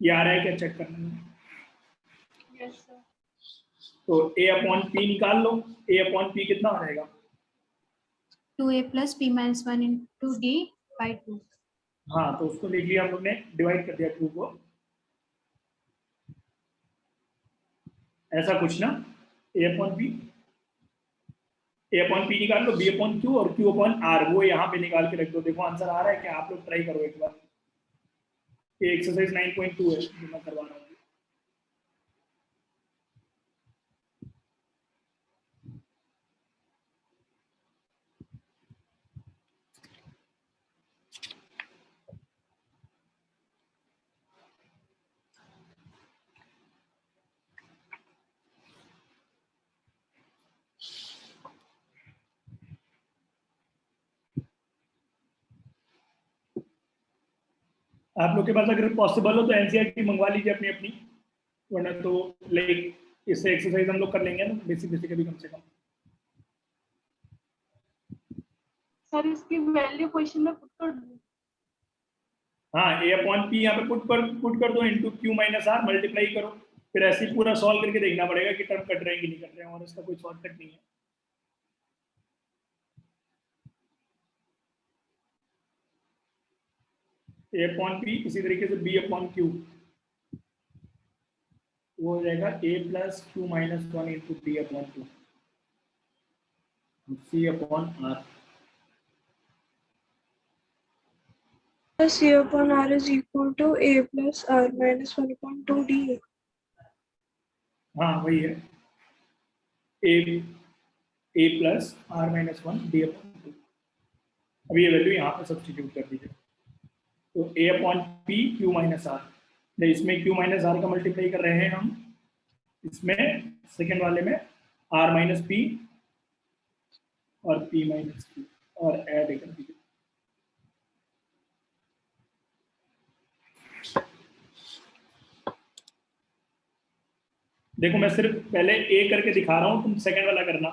ये आ रहा है क्या, चेक करना है। Yes sir. तो a अपॉन p निकाल लो, a अपॉन p कितना आ जाएगा, 2a plus p minus 1 into d by 2। हाँ तो उसको लिख लिया हम लोग ने, डिवाइड कर दिया 2 को, ऐसा कुछ ना। a upon p, a upon p निकाल लो, b अपॉन q और q अपॉन r वो यहाँ पे निकाल के रख दो। देखो आंसर आ रहा है क्या, आप लोग ट्राई करो एक बार। ये एक्सरसाइज 9.2 है जो मैं करवा रहा हूँ। आप लोग के पास अगर पॉसिबल हो तो एनसीईआरटी मंगवा लीजिए अपनी अपनी, वरना तो लाइक इससे एक्सरसाइज हम लोग कर लेंगे ना, बेसिक बेसिक अभी कम से कम। सर इसकी वैल्यू क्वेश्चन में पुट कर दो। हाँ a अपॉन पी यहाँ पे पुट कर दो into Q minus R, multiply करो, फिर ऐसे ही पूरा सॉल्व करके देखना पड़ेगा कि टर्म कट रहे हैं कि नहीं कट रहे हैं, और इसका कोई शॉर्टकट नहीं है। a अपॉन पी इसी तरीके से b अपॉन क्यू, वो हो जाएगा a plus Q minus 1 into D upon 2 c upon R. C upon r is equal to a plus r minus 1 upon 2d। हाँ वही है, a plus R minus 1 D upon 2। अब ये value यहाँ पे सब्स्टिट्यूट कर दीजिए, तो a upon P Q minus R, इसमें q माइनस आर का मल्टीप्लाई कर रहे हैं हम, इसमें सेकेंड वाले में r माइनस पी और p माइनस क्यू, और ऐड कर दीजिए। देखो मैं सिर्फ पहले a करके दिखा रहा हूँ, तुम सेकंड वाला करना।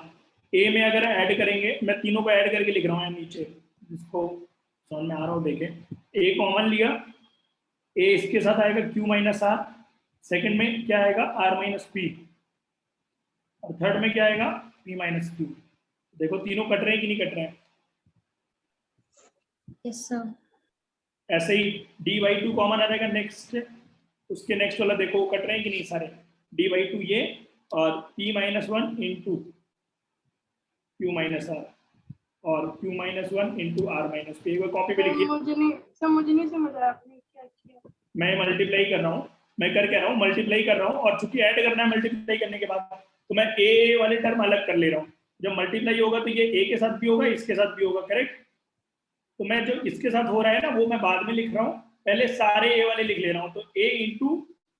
a में अगर ऐड करेंगे, मैं तीनों को ऐड करके लिख रहा हूँ नीचे, जिसको समझ में आ रहा हो देखें। a कॉमन लिया, a इसके साथ आएगा q माइनस आर, सेकेंड में क्या आएगा r माइनस पी, और थर्ड में क्या आएगा p माइनस क्यू। देखो तीनों कट रहे हैं कि नहीं कट रहे हैं। Yes sir. ऐसे ही d बाई 2 कॉमन आ जाएगा नेक्स्ट, उसके नेक्स्ट वाला देखो कट रहे हैं कि नहीं सारे, d बाई 2 ये, और p minus 1 into Q minus are, और q minus 1 into are minus P. Copy पे लिखिए, मुझे नहीं समझ आया आपने क्या किया। मैं मल्टीप्लाई कर रहा हूँ, मैं कर कह रहा हूँ मल्टीप्लाई कर रहा हूँ, और चूंकि ऐड करना है मल्टीप्लाई करने के बाद, तो मैं a वाले टर्म अलग कर ले रहा हूँ। जब मल्टीप्लाई होगा तो ये a के साथ भी होगा, इसके साथ भी होगा, करेक्ट। तो मैं जो इसके साथ हो रहा है ना वो मैं बाद में लिख रहा हूँ, पहले सारे a वाले लिख ले रहा हूँ। तो a into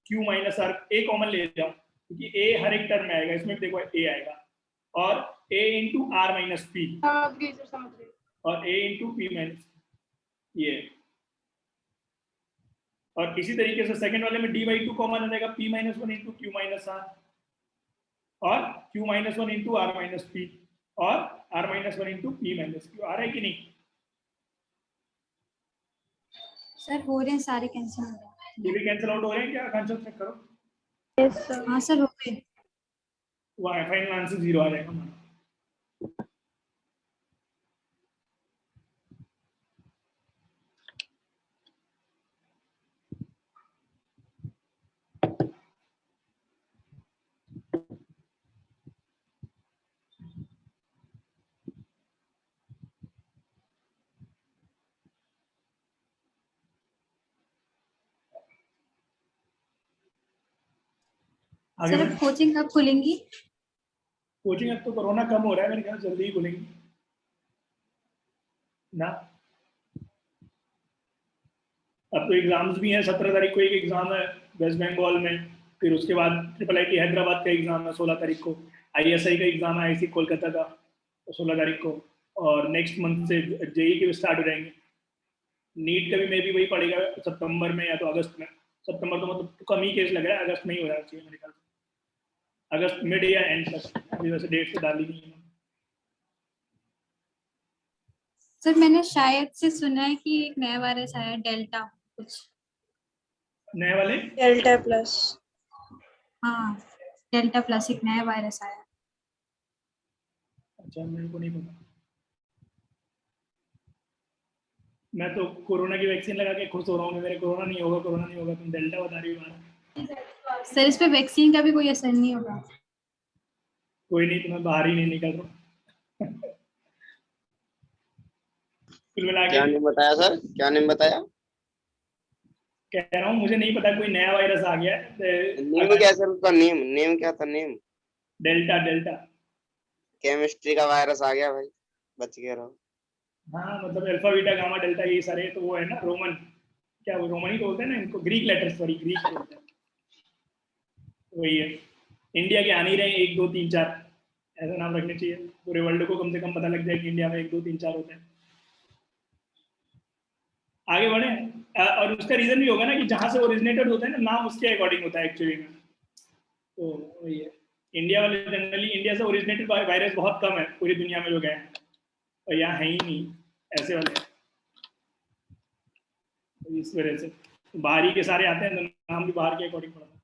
Q minus R, a common ले रहा हूँ क्योंकि a हर एक टर्म में आएगा, इसमें देखो a आएगा, और a into are minus P, और a इंटू पी माइनस ये। और इसी तरीके से सेकंड वाले में d बाई 2 कॉमन आ जाएगा, p minus 1 into Q minus are, और q minus 1 into are minus P, और r minus 1 into P minus q. आ रहा है कि नहीं। सर हो रहे हैं सारे कैंसिल हो रहे हैं। ये भी कैंसिल आउट हो रहे हैं क्या? आंसर चेक करो। Yes sir. हाँ सर हो गए। फाइनल आंसर 0 आ जाएगा हमारा। आगे सर अब कोचिंग कब खुलेंगी? कोचिंग, अब तो कोरोना कम हो रहा है, मेरे ख्याल जल्दी ही खुलेंगी ना। अब तो एग्जाम्स भी हैं, 17 तारीख को एक एग्जाम है वेस्ट बंगाल में, फिर उसके बाद IIIT हैदराबाद का एग्जाम है 16 तारीख को, ISI का एग्जाम है IC कोलकाता का 16 तारीख को, और नेक्स्ट मंथ से JEE के स्टार्ट हो जाएंगे। नीट का भी मे भी वही पड़ेगा सितंबर में या तो अगस्त में। सितंबर तो मतलब कम ही केस लग रहा है, अगस्त में ही हो जाना चाहिए मेरे ख्याल से, अगस्त मिड या एंड तक। अभी वैसे डेट तो डाली नहीं है। सर मैंने शायद से सुना है कि एक नया वायरस आया है डेल्टा कुछ। नए वाले डेल्टा प्लस। हाँ डेल्टा प्लस एक नया वायरस आया है। अच्छा, मेरे को नहीं पता। मैं तो कोरोना की वैक्सीन लगा के खुश हो रहा हूँ, मेरे कोरोना नहीं होगा, कोरोना नहीं होगा, तुम डेल्टा बता रही हो। सर इस पे वैक्सीन का भी कोई असर नहीं होगा? कोई नहीं, तुम्हें बाहर ही नहीं निकल रहा। कुल मिला के क्या नहीं बताया सर, क्या नहीं बताया? कह रहा हूँ मुझे नहीं पता, कोई नया वायरस आ गया है नेम क्या सर उसका? नेम नेम क्या था? Name delta. डेल्टा केमिस्ट्री का वायरस आ गया भाई, बच गया रहो। हाँ, मतलब अल्फा बीटा गामा डेल्टा ये सारे तो वो है ना रोमन, क्या वो रोमन ही तो बोलते हैं ना इनको, ग्रीक लेटर्स, सॉरी ग्रीक बोलते हैं, वही है। इंडिया के आने ही रहे 1 2 3 4, ऐसा नाम रखने चाहिए, पूरे वर्ल्ड को कम से कम पता लग जाए कि इंडिया में 1 2 3 4 होते हैं। आगे बढ़े। और उसका रीजन भी होगा ना कि जहां से ओरिजिनेटेड होता है ना, नाम उसके अकॉर्डिंग होता है एक्चुअली में, तो वही है। इंडिया वाले जनरली, इंडिया से ओरिजिनेटेड वायरस बहुत कम है पूरी दुनिया में जो गए हैं, और यहाँ है ही नहीं ऐसे वाले, तो इस वजह से बाहरी के सारे आते हैं तो नाम भी बाहर के अकॉर्डिंग पड़ता है।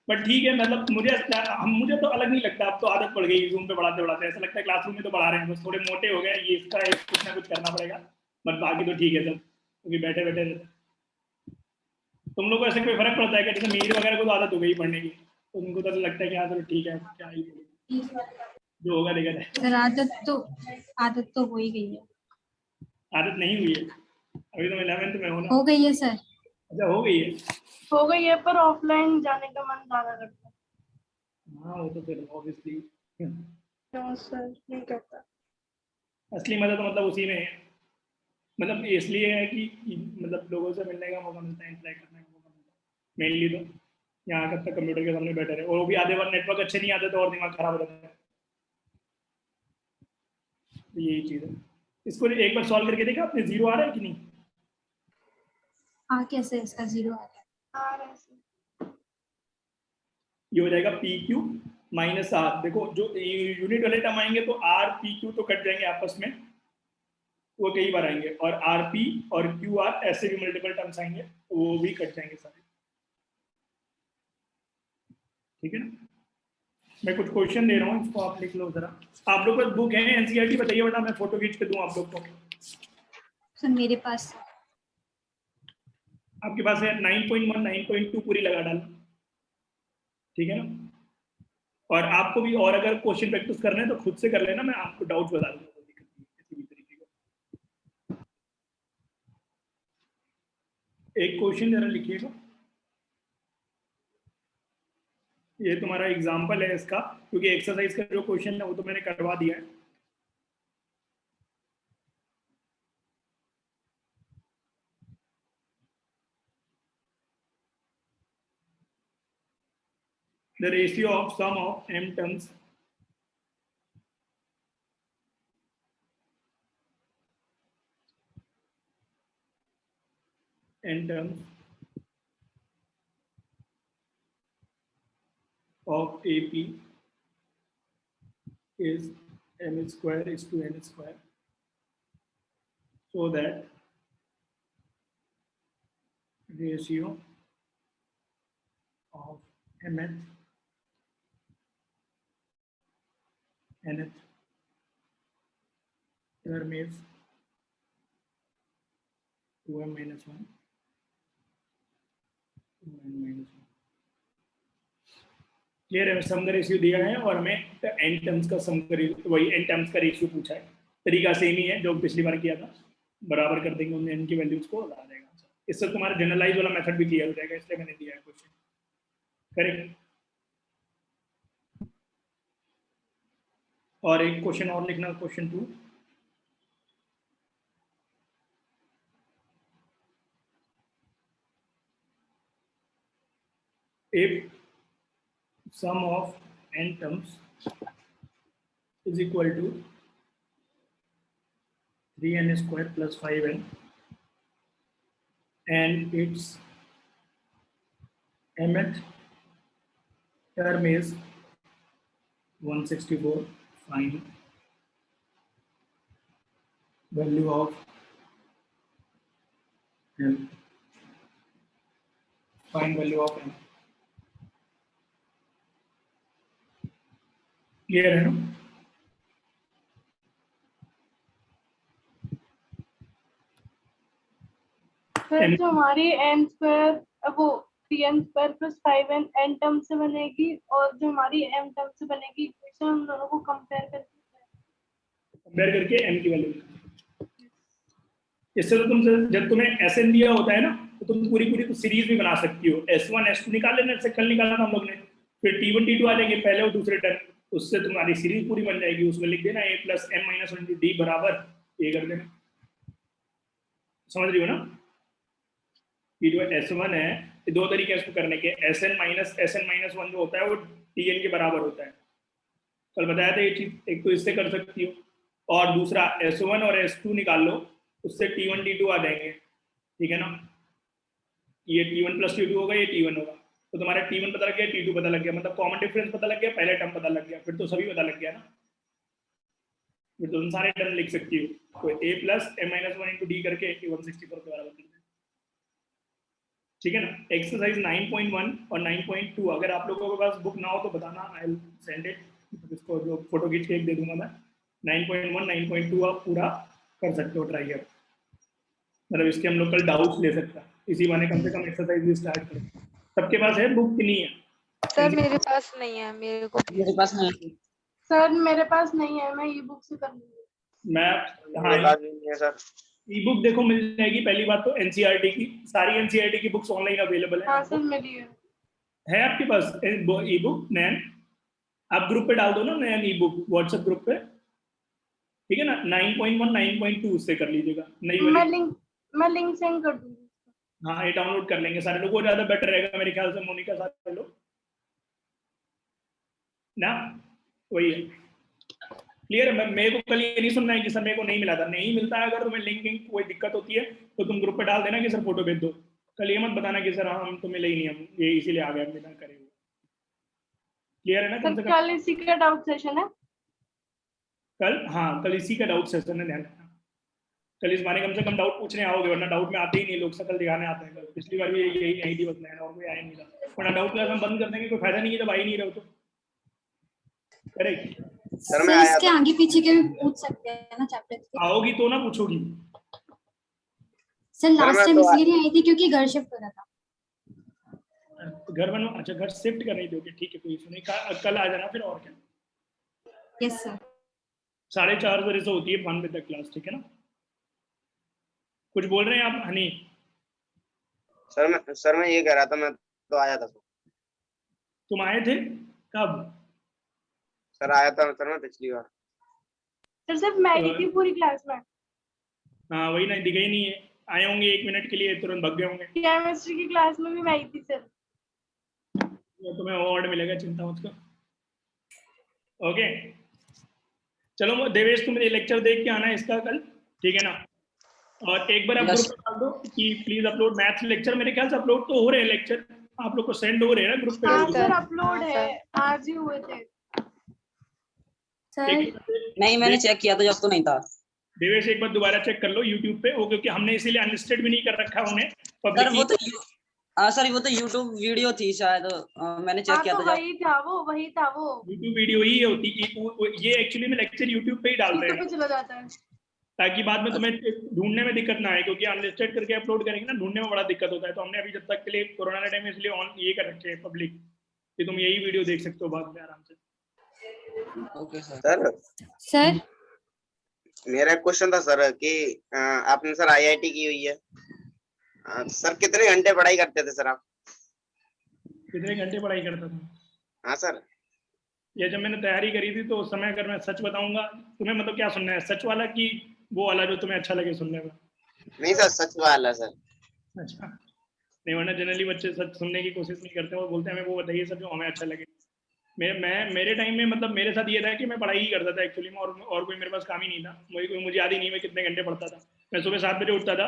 बट ठीक है, मतलब मुझे तो अलग नहीं लगता, अब तो आदत पड़ गई जूम पे पढ़ाते पढ़ाते, ऐसा लगता है क्लासरूम में तो पढ़ा रहे हैं, बस थोड़े मोटे हो गए, ये इसका एक कुछ ना कुछ करना पड़ेगा, बट बाकी तो ठीक है सब, क्योंकि बैठे बैठे रहते। तुम लोग को ऐसे कोई फर्क पड़ता है कि जैसे मीर वगैरह को तो आदत हो गई पढ़ने की, तो उनको तो लगता है कि हाँ चलो ठीक है, क्या ही जो होगा देखा जाए। सर आदत तो हो ही गई है। आदत नहीं हुई है, अभी तो मैं 11th में हूँ ना। हो गई है सर। अच्छा हो गई है। हो गई है, पर ऑफलाइन जाने का मन ज्यादा करता है। हाँ वो तो फिर ऑब्वियसली नो सर नहीं करता। असली मजा तो मतलब उसी में है, मतलब इसलिए है कि मतलब लोगों से मिलने का मौका मिलता है, इंटरेक्ट करने का मौका मिलता है मेनली, तो यहाँ कब तक कंप्यूटर के सामने बैठे रहे, और वो भी आधे बार नेटवर्क अच्छे नहीं आते तो और दिमाग खराब हो जाता है, तो यही चीज़ है। इसको एक बार सॉल्व करके देखा आपने, 0 आ रहा है कि नहीं? हाँ कैसे इसका 0 आ गया? ये हो जाएगा PQ माइनस R। देखो जो यूनिट वाले टर्म आएंगे तो RPQ तो कट जाएंगे आपस में, वो कई बार आएंगे, और RP और QR ऐसे भी मल्टीपल टर्म्स आएंगे, वो भी कट जाएंगे सारे, ठीक है ना। मैं कुछ क्वेश्चन दे रहा हूँ, इसको आप लिख लो जरा। आप लोग का बुक है NCERT बताइए बेटा, मैं फोटो खींच के दूँ आप लोग को। सर मेरे पास आपके पास है 9.1 9.2 पूरी लगा डाल, ठीक है ना। और आपको भी, और अगर क्वेश्चन प्रैक्टिस करना है तो खुद से कर लेना, मैं आपको डाउट्स बता दूंगा, कोई दिक्कत नहीं किसी भी तरीके का। एक क्वेश्चन जरा लिखिएगा, ये तुम्हारा एग्जाम्पल है इसका, क्योंकि एक्सरसाइज का जो क्वेश्चन है वो तो मैंने करवा दिया है। The ratio of sum of m terms n terms of AP is m square is to n square, so that ratio of mth nth term is 2m minus 1 clear है। सम का रेशियो दिया है और हमें n टर्म्स का सम का वही n terms का रेशियो पूछा है। तरीका सेम ही है जो पिछली बार किया था, बराबर कर देंगे उन्हें n की वैल्यूज को, आ जाएगा। इससे तुम्हारा जनरलाइज वाला मेथड भी क्लियर हो जाएगा, इसलिए मैंने दिया है क्वेश्चन। करेक्ट। और एक क्वेश्चन और लिखना, question 2। If sum of n terms is equal to 3n square plus 5n and its mth term is 164, find value of m. Find value of m. Clear है ना? सर जो हमारी n square वो 3n square plus 5n n term से बनेगी और जो हमारी m टर्म से बनेगी, इक्वेशन उन दोनों को कंपेयर करके m की वैल्यू। इससे तो तुम जब तुम्हें Sn दिया होता है ना, तो तुम पूरी तो सीरीज भी बना सकती हो। S1 S2 निकाल लेना, इससे कल निकाला था हम लोग ने, फिर T1 T2 आ जाएंगे पहले और दूसरे टर्म, उससे तुम्हारी सीरीज पूरी बन जाएगी। उसमें लिख देना a plus m minus 1 d बराबर a कर देना। समझ रही हो ना? ये जो S1 है, ये दो तरीके इसको करने के। Sn माइनस 1 जो होता है वो Tn के बराबर होता है, कल बताया था ये चीज। एक तो इससे कर सकती हो, और दूसरा S1 और S2 निकाल लो, उससे T1 T2 आ जाएंगे। ठीक है ना? ये T1 प्लस T2 होगा, ये T1 होगा, तो तुम्हारा T1 पता लग गया, T2 पता लग गया, मतलब कॉमन डिफरेंस पता लग गया, पहले टर्म पता लग गया, फिर तो सभी पता लग गया ना, फिर तुम सारे टर्म लिख सकती हो। तो a plus m minus 1 into D करके 164 के बराबर। ठीक है ना? एक्सरसाइज 9.1 और 9.2 अगर आप लोगों के पास बुक ना हो तो बताना, आई विल सेंड इट। इसको जो फोटो खींच के एक दे दूंगा मैं। 9.1 9.2 आप पूरा कर सकते हो, ट्राई कर, मतलब इसके हम लोग कल डाउट्स ले सकते हैं, इसी बहाने कम से कम एक्सरसाइज भी स्टार्ट करें। सबके पास है बुक कि नहीं है? सर मेरे पास नहीं है, मेरे पास नहीं है। सर मेरे पास नहीं है, मैं ई बुक से कर लूंगी। मैं मेरे पास भी नहीं है सर। ई बुक देखो मिल जाएगी। पहली बात तो एनसीईआरटी की सारी एनसीईआरटी की बुक्स ऑनलाइन अवेलेबल है। हाँ सर मिली है आपके पास ई बुक? नैन आप ग्रुप पे डाल दो ना, नैन ई बुक व्हाट्सएप ग्रुप पे, ठीक है ना? 9.1 9.2 उससे कर लीजिएगा। नहीं मैं लिंक सेंड कर दूंगी। हाँ ये डाउनलोड कर लेंगे सारे लोग, वो ज्यादा बेटर रहेगा मेरे ख्याल से। मोनिका सारे लोग ना, वही है। क्लियर है? मेरे को कल ये नहीं सुनना है कि सर मेरे को नहीं मिला था। नहीं मिलता है अगर तुम्हें लिंक कोई दिक्कत होती है तो तुम ग्रुप पे डाल देना कि सर फोटो भेज दो। कल ये मत बताना कि सर हम तो मिले ही नहीं, हम ये इसीलिए आ गए, हम बिना करे। क्लियर है ना? कम से कम कल इसी का डाउट सेशन है। कल, हाँ कल इसी का डाउट सेशन है, ध्यान रखना। कल इस बारे कम से कम डाउट पूछने आओगे, वरना डाउट में आते ही नहीं लोग, शकल दिखाने आते हैं। कल पिछली बार भी यही थी, बस नैन और कोई आया नहीं था। वरना डाउट क्लास हम बंद कर देंगे, कोई फायदा नहीं है जब आ ही नहीं रहे हो तो। करेक्ट सर इसके आगे पीछे के भी पूछ सकते हैं ना चैप्टर के? आओगी तो ना पूछोगी सर लास्ट टाइम इसलिए नहीं आई थी क्योंकि घर शिफ्ट हो रहा था। घर बनवा, अच्छा घर शिफ्ट कर रही थी, ओके ठीक है, कोई इशू नहीं। कल आ जाना फिर, और क्या। Yes sir. 4:30 बजे से होती है 1 बजे तक क्लास, ठीक है ना? कुछ बोल रहे हैं आप हनी? सर मैं ये कह रहा था, मैं तो आया था। तुम आए थे कब? सर आया था सर मैं पिछली बार। सर सिर्फ मैं ही थी पूरी क्लास में। हाँ वही ना, दिखे ही नहीं है। आए होंगे 1 मिनट के लिए, तुरंत भाग गए होंगे। केमिस्ट्री की क्लास में भी मैं ही थी सर। तुम्हें अवार्ड मिलेगा, चिंता मत करो। ओके चलो देवेश, तुम ये लेक्चर देख के आना है इसका कल, ठीक है ना? और एक बार आप ग्रुप पे डाल दो कि प्लीज अपलोड मैथ्स लेक्चर। मेरे ख्याल से अपलोड तो हो रहे हैं लेक्चर, आप लोग को सेंड हो रहे हैं ना ग्रुप पे? हाँ सर अपलोड है, आज ही हुए थे सर। नहीं मैंने चेक किया था जब तो नहीं था। देवेश एक बार दोबारा चेक कर लो यूट्यूब पे वो, क्योंकि हमने इसीलिए अनलिस्टेड भी नहीं कर रखा उन्हें सर वो पब्लिकली। तो सर वो तो यूट्यूब वीडियो थी शायद, मैंने चेक हाँ किया तो था जब। वही था वो यूट्यूब वीडियो ही होती ये एक्चुअली में लेक्चर यूट्यूब पे ही डालते यूट्यूब हैं पे चला जाता है। ताकि बाद में तुम्हें ढूंढने में दिक्कत ना आए, क्योंकि अनलिस्टेड करके अपलोड करेंगे ना, ढूंढने में बड़ा दिक्कत होता है। तो हमने अभी जब तक के लिए कोरोना के टाइम में इसलिए ऑन ये कर रखे हैं पब्लिक, कि तुम यही वीडियो देख सकते हो बाद में आराम से। Okay sir. सर सर मेरा एक क्वेश्चन था सर कि आपने सर आईआईटी की हुई है, सर कितने घंटे पढ़ाई करते थे सर आप? कितने घंटे पढ़ाई करता था? हाँ सर। ये जब मैंने तैयारी करी थी तो उस समय अगर मैं सच बताऊंगा तुम्हें, मतलब क्या सुनना है, सच वाला कि वो वाला जो तुम्हें अच्छा लगे सुनने में? नहीं सर, सच वाला सर। अच्छा, नहीं वरना जनरली बच्चे सच सुनने की कोशिश नहीं करते, वो बोलते हैं हमें वो बताइए सर जो हमें अच्छा लगे। मेरे टाइम में मतलब मेरे साथ ये था कि मैं पढ़ाई ही करता था एक्चुअली में, और कोई मेरे पास काम ही नहीं था। मुझे याद ही नहीं मैं कितने घंटे पढ़ता था। मैं सुबह 7 बजे उठता था,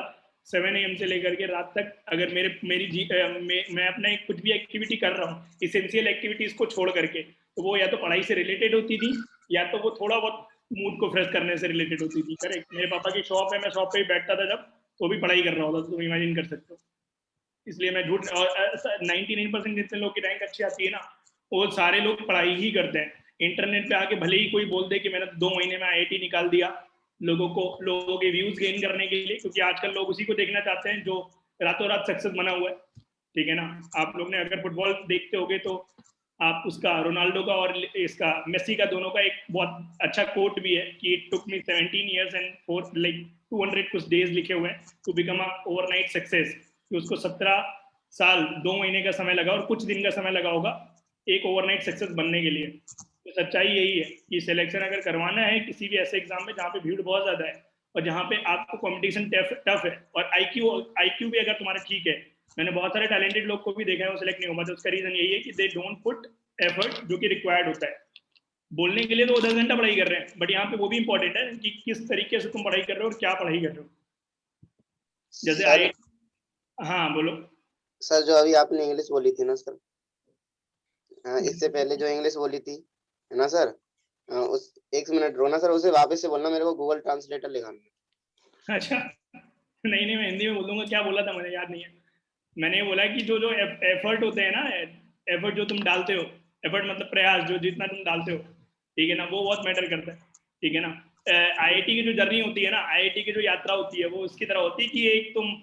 7 AM से लेकर के रात तक। अगर मैं अपना कुछ भी एक्टिविटी कर रहा हूँ इसेंशियल एक्टिविटीज को छोड़ करके, तो वो या तो पढ़ाई से रिलेटेड होती थी या तो वो थोड़ा बहुत मूड को फ्रेश करने से रिलेटेड होती थी। करेक्ट। मेरे पापा की शॉप है, मैं शॉप पे ही बैठता था जब, तो भी पढ़ाई कर रहा होता, तो तुम इमेजिन कर सकते हो। इसलिए मैं झूठ, और 99% जितने लोग की रैंक अच्छी आती है ना, वो सारे लोग पढ़ाई ही करते हैं। इंटरनेट पे आके भले ही कोई बोल दे कि मैंने 2 महीने में आईआईटी निकाल दिया, लोगों के व्यूज गेन करने के लिए, क्योंकि आजकल लोग उसी को देखना चाहते हैं जो रातों रात सक्सेस बना हुआ है। ठीक है ना। आप लोग ने अगर फुटबॉल देखते होगे तो आप उसका, रोनाल्डो का और इसका मेसी का, दोनों का एक बहुत अच्छा कोट भी है कि it took me 17 years and 200 कुछ डेज लिखे हुए हैं to become a overnight success. कि उसको 17 साल 2 महीने का समय लगा और कुछ दिन का समय लगा होगा एक ओवरनाइट सक्सेस बनने के लिए। तो सच्चाई यही है कि सिलेक्शन अगर करवाना है किसी भी ऐसे एग्जाम में जहाँ पे भीड़ बहुत ज्यादा है और जहाँ पे आपको कंपटीशन टफ है, और आईक्यू भी अगर तुम्हारा ठीक है, मैंने बहुत सारे टैलेंटेड लोग को भी देखा है वो सिलेक्ट नहीं हो पाते। उसका रीजन यही है कि दे डोंट पुट एफर्ट जो कि रिक्वायर्ड होता है। बोलने के लिए तो वो 10 घंटा पढ़ाई कर रहे हैं, बट यहाँ पे वो भी इंपॉर्टेंट है कि किस तरीके से तुम पढ़ाई कर रहे हो और क्या पढ़ाई कर रहे हो। जैसे आई, हाँ बोलो सर। जो अभी आपने इंग्लिश बोली थी ना सर, इससे पहले जो इंग्लिश बोली थी है ना सर, उस 1 मिनट रोना सर, उसे वापस से बोलना, मेरे को गूगल ट्रांसलेटर लिखाना। अच्छा नहीं मैं हिंदी में बोल दूंगा। क्या बोला था मैंने, याद नहीं है। मैंने ये बोला कि जो एफर्ट होते हैं ना, एफर्ट जो तुम डालते हो, एफर्ट मतलब प्रयास, जो जितना तुम डालते हो, ठीक है ना, वो बहुत मैटर करता है। ठीक है ना। आईआईटी की जो जर्नी होती है ना, आईआईटी की जो यात्रा होती है, वो उसकी तरह होती है कि एक तुम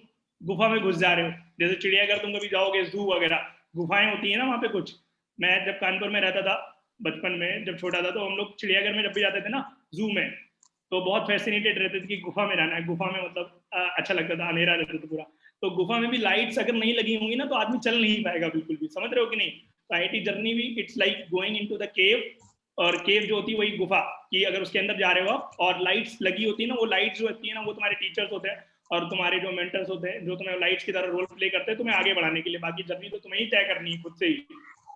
गुफा में घुस जा रहे हो। जैसे चिड़ियाघर तुम कभी जाओगे, जू वगैरह, गुफाएं होती है ना वहाँ पे कुछ। मैं जब कानपुर में रहता था बचपन में, जब छोटा था, तो हम लोग चिड़ियाघर में जब भी जाते थे ना, जू में, तो बहुत फैसिनेटेड रहते थे कि गुफा में रहना है। गुफा में मतलब अच्छा लगता था, अंधेरा रहता था पूरा। तो गुफा में भी लाइट्स अगर नहीं लगी होंगी ना तो आदमी चल नहीं पाएगा बिल्कुल भी। समझ रहे हो कि नहीं? तो आईआईटी जर्नी भी it's like going into the cave, और केव जो होती है वही गुफा, कि अगर उसके अंदर जा रहे हो आप और लाइट्स लगी होती है ना, वो लाइट्स जो होती है ना, वो तुम्हारे टीचर्स होते हैं और तुम्हारे जो मेंटर्स होते हैं, जो तुम्हें लाइट्स की तरह रोल प्ले करते हैं तुम्हें आगे बढ़ाने के लिए। बाकी जर्नी तो तुम्हें ही तय करनी है खुद से ही।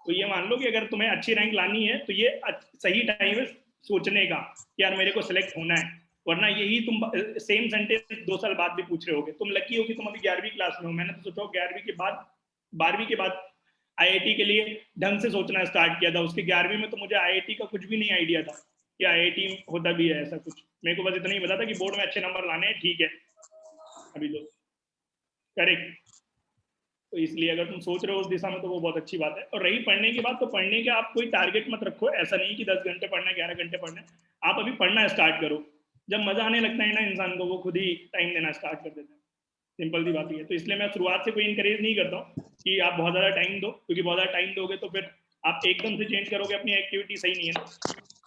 तो ये मान लो कि अगर तुम्हें अच्छी रैंक लानी है तो ये सही टाइम है सोचने का कि यार मेरे को सिलेक्ट होना है। वरना यही तुम सेम सेंटेंस 2 साल बाद भी पूछ रहे होगे। तुम लकी हो कि तुम अभी 11वीं क्लास में हो। मैंने तो सोचा 11वीं के बाद, 12वीं के बाद आईआईटी के लिए ढंग से सोचना स्टार्ट किया था। उसके 11वीं में तो मुझे आईआईटी का कुछ भी नहीं आइडिया था कि आईआईटी होता भी है ऐसा कुछ। मेरे को बस इतना ही पता था कि बोर्ड में अच्छे नंबर लाने हैं, ठीक है अभी तो। करेक्ट। तो इसलिए अगर तुम सोच रहे हो उस दिशा में तो वो बहुत अच्छी बात है। और रही पढ़ने की बात, तो पढ़ने के आप कोई टारगेट मत रखो। ऐसा नहीं कि 10 घंटे पढ़ना है, 11 घंटे पढ़ना है। आप अभी पढ़ना स्टार्ट करो। जब मजा आने लगता है ना इंसान को, वो खुद ही टाइम देना स्टार्ट कर देता है। सिंपल सी बात ही है। तो इसलिए मैं शुरुआत से कोई इंकरेज नहीं करता हूँ कि आप बहुत ज़्यादा टाइम दो, क्योंकि बहुत ज़्यादा टाइम दोगे तो फिर आप एकदम से चेंज करोगे अपनी एक्टिविटी, सही नहीं है ना।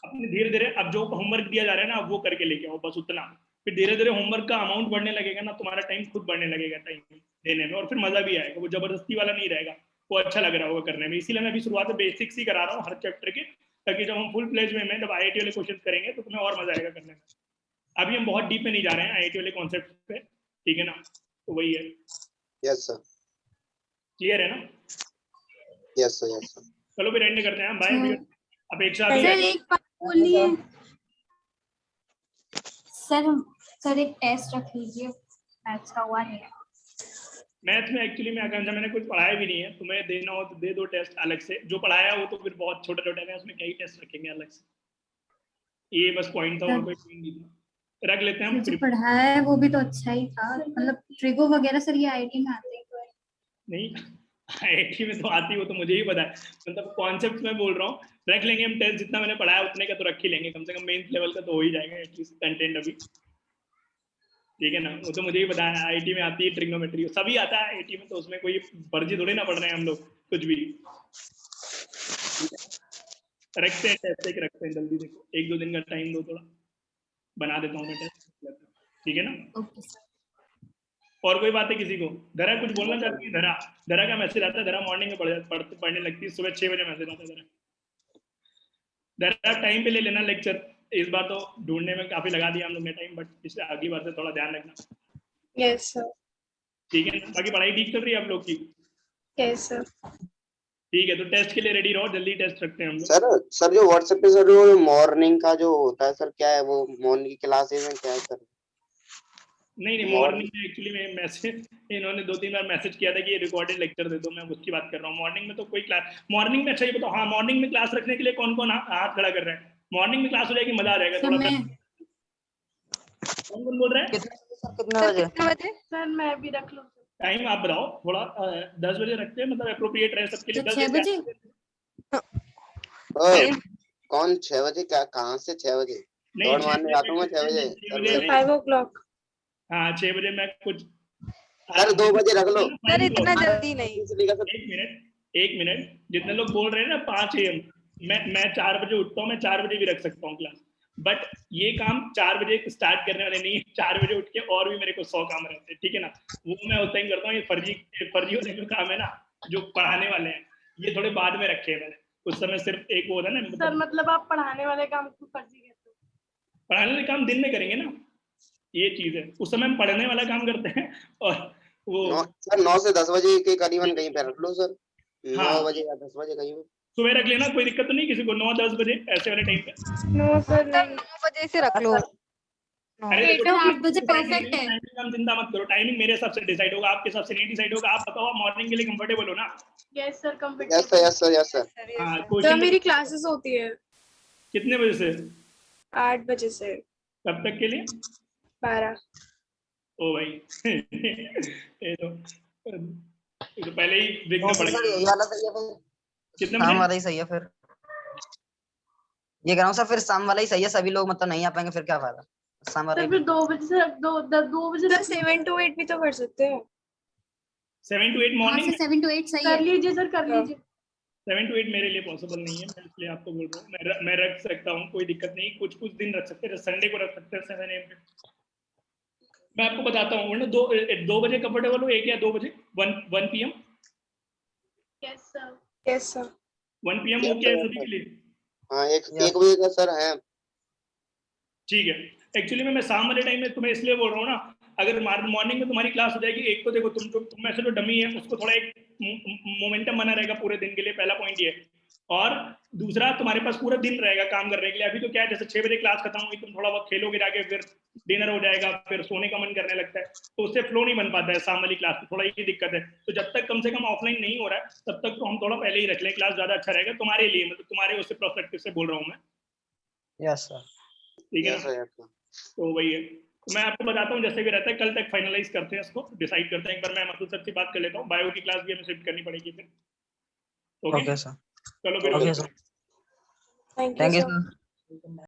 अपने धीरे धीरे अब जो होमवर्क दिया जा रहा है ना, अब वो करके लेके आओ, बस उतना। फिर धीरे धीरे होमवर्क का अमाउंट बढ़ने लगेगा ना, तुम्हारा टाइम खुद बढ़ने लगेगा टाइम देने में, और फिर मजा भी आएगा। वो जबरदस्ती वाला नहीं रहेगा, वो अच्छा लग रहा होगा करने में। इसीलिए मैं अभी शुरुआत में बेसिक्स ही करा रहा हूँ हर चैप्टर के, ताकि जब हम फुल प्लेज में जब आईआईटी वाले क्वेश्चन करेंगे तो तुम्हें और मजा आएगा करने में। अभी हम बहुत डीप में नहीं जा रहे हैं आईआईटी वाले कॉन्सेप्ट पे, ठीक है ना। तो वही है। Yes sir. क्लियर है ना? Yes sir, yes sir. चलो फिर एंड करते हैं। बाय। अपेक्षा भी सर एक बात बोलनी है सर एक टेस्ट रख लीजिए, मैथ्स का हुआ नहीं है। मैथ में एक्चुअली में आकांक्षा मैंने कुछ पढ़ाया भी नहीं है। तुम्हें देना हो तो दे दो टेस्ट अलग से। जो पढ़ाया वो तो फिर बहुत छोटा छोटा है, उसमें क्या ही टेस्ट रखेंगे अलग से। ये बस पॉइंट था, और कोई पॉइंट नहीं था। रख लेते हैं हम। जो पढ़ाया है वो भी तो अच्छा ही था, मतलब ट्रिगो वगैरह सर ये आईटी में आते ही तो है। नहीं आईआईटी में तो आती, वो तो मुझे ही पता है, मतलब कॉन्सेप्ट में बोल रहा हूँ, रख लेंगे हम टेस्ट, जितना मैंने पढ़ाया उतने का तो रख ही लेंगे, कम से कम मेंस लेवल का तो हो ही जाएगा एटलीस्ट कंटेंट अभी, ठीक है ना। वो तो मुझे ही पता है, आईआईटी में आती है ट्रिग्नोमेट्री, सभी आता है आईआईटी में, तो उसमें कोई फर्जी थोड़ी ना पढ़ रहे हैं हम लोग कुछ भी। रखते हैं टेस्ट, एक रखते हैं जल्दी, देखो 1-2 दिन का टाइम दो, थोड़ा बना देता हूँ मैं टेस्ट, ठीक है ना। Okay sir. और कोई बात है किसी को? धरा कुछ बोलना चाहती है? धरा का मैसेज आता है, धरा मॉर्निंग में पढ़ने लगती है, सुबह 6 बजे मैसेज आता है धरा टाइम पे ले लेना लेक्चर, इस बार तो ढूंढने में काफी लगा दिया हम लोग ने टाइम, बट पिछले अगली बार से थोड़ा ध्यान रखना, यस सर। ठीक है ना। बाकी पढ़ाई ठीक चल रही है आप लोग की? Yes sir. ठीक है, तो टेस्ट के लिए रेडी रहो, जल्दी टेस्ट रखते हैं हम लोग। सर जो व्हाट्सएप पे सर जो मॉर्निंग का जो होता है सर, क्या है वो मॉर्निंग की क्लासेस में क्या है सर? नहीं मॉर्निंग में एक्चुअली में मैसेज, इन्होंने 2-3 बार मैसेज किया था कि ये रिकॉर्डेड लेक्चर दे दो, मैं उसकी बात कर रहा हूँ। मॉर्निंग में तो कोई क्लास, मॉर्निंग में अच्छा ये बताओ, हाँ मॉर्निंग में क्लास रखने के लिए कौन कौन हाथ खड़ा कर रहा है? मॉर्निंग में क्लास हो जाएगी, मजा आ जाएगा सर थोड़ा सा। मैं कौन कौन बोल रहे हैं? कितने सर बजे? कितने बजे? सर मैं भी रख लूँ? टाइम आप बताओ थोड़ा, 10 बजे रखते हैं, मतलब अप्रोप्रिएट रहे सबके लिए। तो 10 6 बजे? कौन 6 बजे? क्या कहाँ से 6 बजे? नहीं, दौड़ 6 मारने जाता हूँ मैं 6 बजे सर। बजे 5 o'clock। हाँ 6 बजे मैं कुछ सर 2 बजे रख लो। सर इतना जल्दी नहीं। एक मिनट, जितने लोग बोल रहे हैं ना 5 AM, मैं 4 बजे उठता हूँ, मैं 4 बजे भी रख सकता हूँ क्लास, बट ये काम 4 बजे स्टार्ट करने वाले नहीं है। 4 बजे उठ के और भी मेरे को 100 काम रहते हैं, ठीक है ना, वो मैं उस टाइम करता हूँ। ये फर्जी वाले जो काम है ना, जो पढ़ाने वाले हैं, ये थोड़े बाद में रखे हैं मैंने। उस समय सिर्फ एक वो होता है ना, सर मतलब आप पढ़ाने वाले काम को फर्जी कहते हो? पढ़ाने वाले काम दिन में करेंगे ना, ये चीज है। उस समय हम पढ़ने वाला काम करते हैं, और वो सर 9 से 10 बजे के करीबन कहीं पे रख लो सर। 9 हाँ, बजे या 10 बजे कहीं पे सुबह रख लेना, कोई दिक्कत तो नहीं किसी को, 9-10 बजे ऐसे वाले टाइम पे। नो सर सर नहीं। 9 बजे से रख लो। अरे देखो, सर 8 बजे परफेक्ट है। टाइमिंग हम चिंता मत करो, टाइमिंग मेरे हिसाब से डिसाइड होगा, आपके हिसाब से नहीं डिसाइड होगा। आप बताओ, आप मॉर्निंग के लिए कंफर्टेबल हो ना? Yes sir yes comfortable. Sir yes sir yes sir. हाँ, सर क्वेश्चन मेरी क्लासेस होती है कितने बजे से? 8 बजे से कब तक के लिए? 12। ओ भाई ये तो पहले ही देखना सर पड़ेगा। यही वाला सही है फिर, कितने शाम बजे? वाला ही सही है फिर। ये कह रहा हूँ सर, फिर शाम वाला ही सही है, सभी लोग मतलब नहीं आ पाएंगे, फिर क्या फायदा, शाम वाला सर ही। फिर 2 बजे से 2 बजे तक 7 to 8 भी तो कर सकते हैं। 7 to 8 हाँ मॉर्निंग? सर 7 to 8 सही कर है। लीजिए सर, कर लीजिए। 7 to 8 मेरे लिए पॉसिबल नहीं है, मैं इसलिए आपको बोल रहा हूँ। मैं रख सकता हूँ, कोई दिक्कत नहीं, कुछ दिन रख सकते हैं, संडे को रख सकते हैं 7 AM पे। मैं आपको बताता हूँ, वरना 2 बजे कंफर्टेबल हो, 1 या 2 बजे, 1 PM? Yes sir. Yes sir. 1 PM okay है सभी के लिए? हाँ 1 बजे का सर है। ठीक है। एक्चुअली मैं शाम वाले टाइम में तुम्हें इसलिए बोल रहा हूँ ना, अगर मॉर्निंग में तुम्हारी क्लास हो जाएगी, एक तो देखो तुम में से जो डमी है उसको थोड़ा एक मोमेंटम बना रहेगा पूरे दिन के लिए, पहला पॉइंट ये। और दूसरा, तुम्हारे पास पूरा दिन रहेगा काम करने के लिए। अभी तो क्या है, जैसे 6 बजे क्लास खत्म हुई, तुम थोड़ा बहुत खेलोगे जाके, फिर डिनर हो जाएगा, फिर सोने का मन करने लगता है, तो उससे फ्लो नहीं बन पाता है शाम वाली क्लास में, थोड़ा ये दिक्कत है। तो जब तक कम से कम ऑफलाइन नहीं हो रहा है, तब तक तो हम थोड़ा पहले ही रख लें क्लास, ज्यादा अच्छा रहेगा तुम्हारे लिए, मतलब तुम्हारे उससे पर्सपेक्टिव से बोल रहा हूँ मैं, यस सर। ठीक है यस ना। सर। तो वही है, तो मैं आपको बताता हूँ जैसे भी रहता है, कल तक फाइनलाइज करते हैं इसको, डिसाइड करते हैं। एक बार मैं मतलब सर से बात कर लेता हूँ, बायो की क्लास भी हमें शिफ्ट करनी पड़ेगी फिर। Okay okay sir. चलो फिर okay sir, thank thank you you sir. Sir.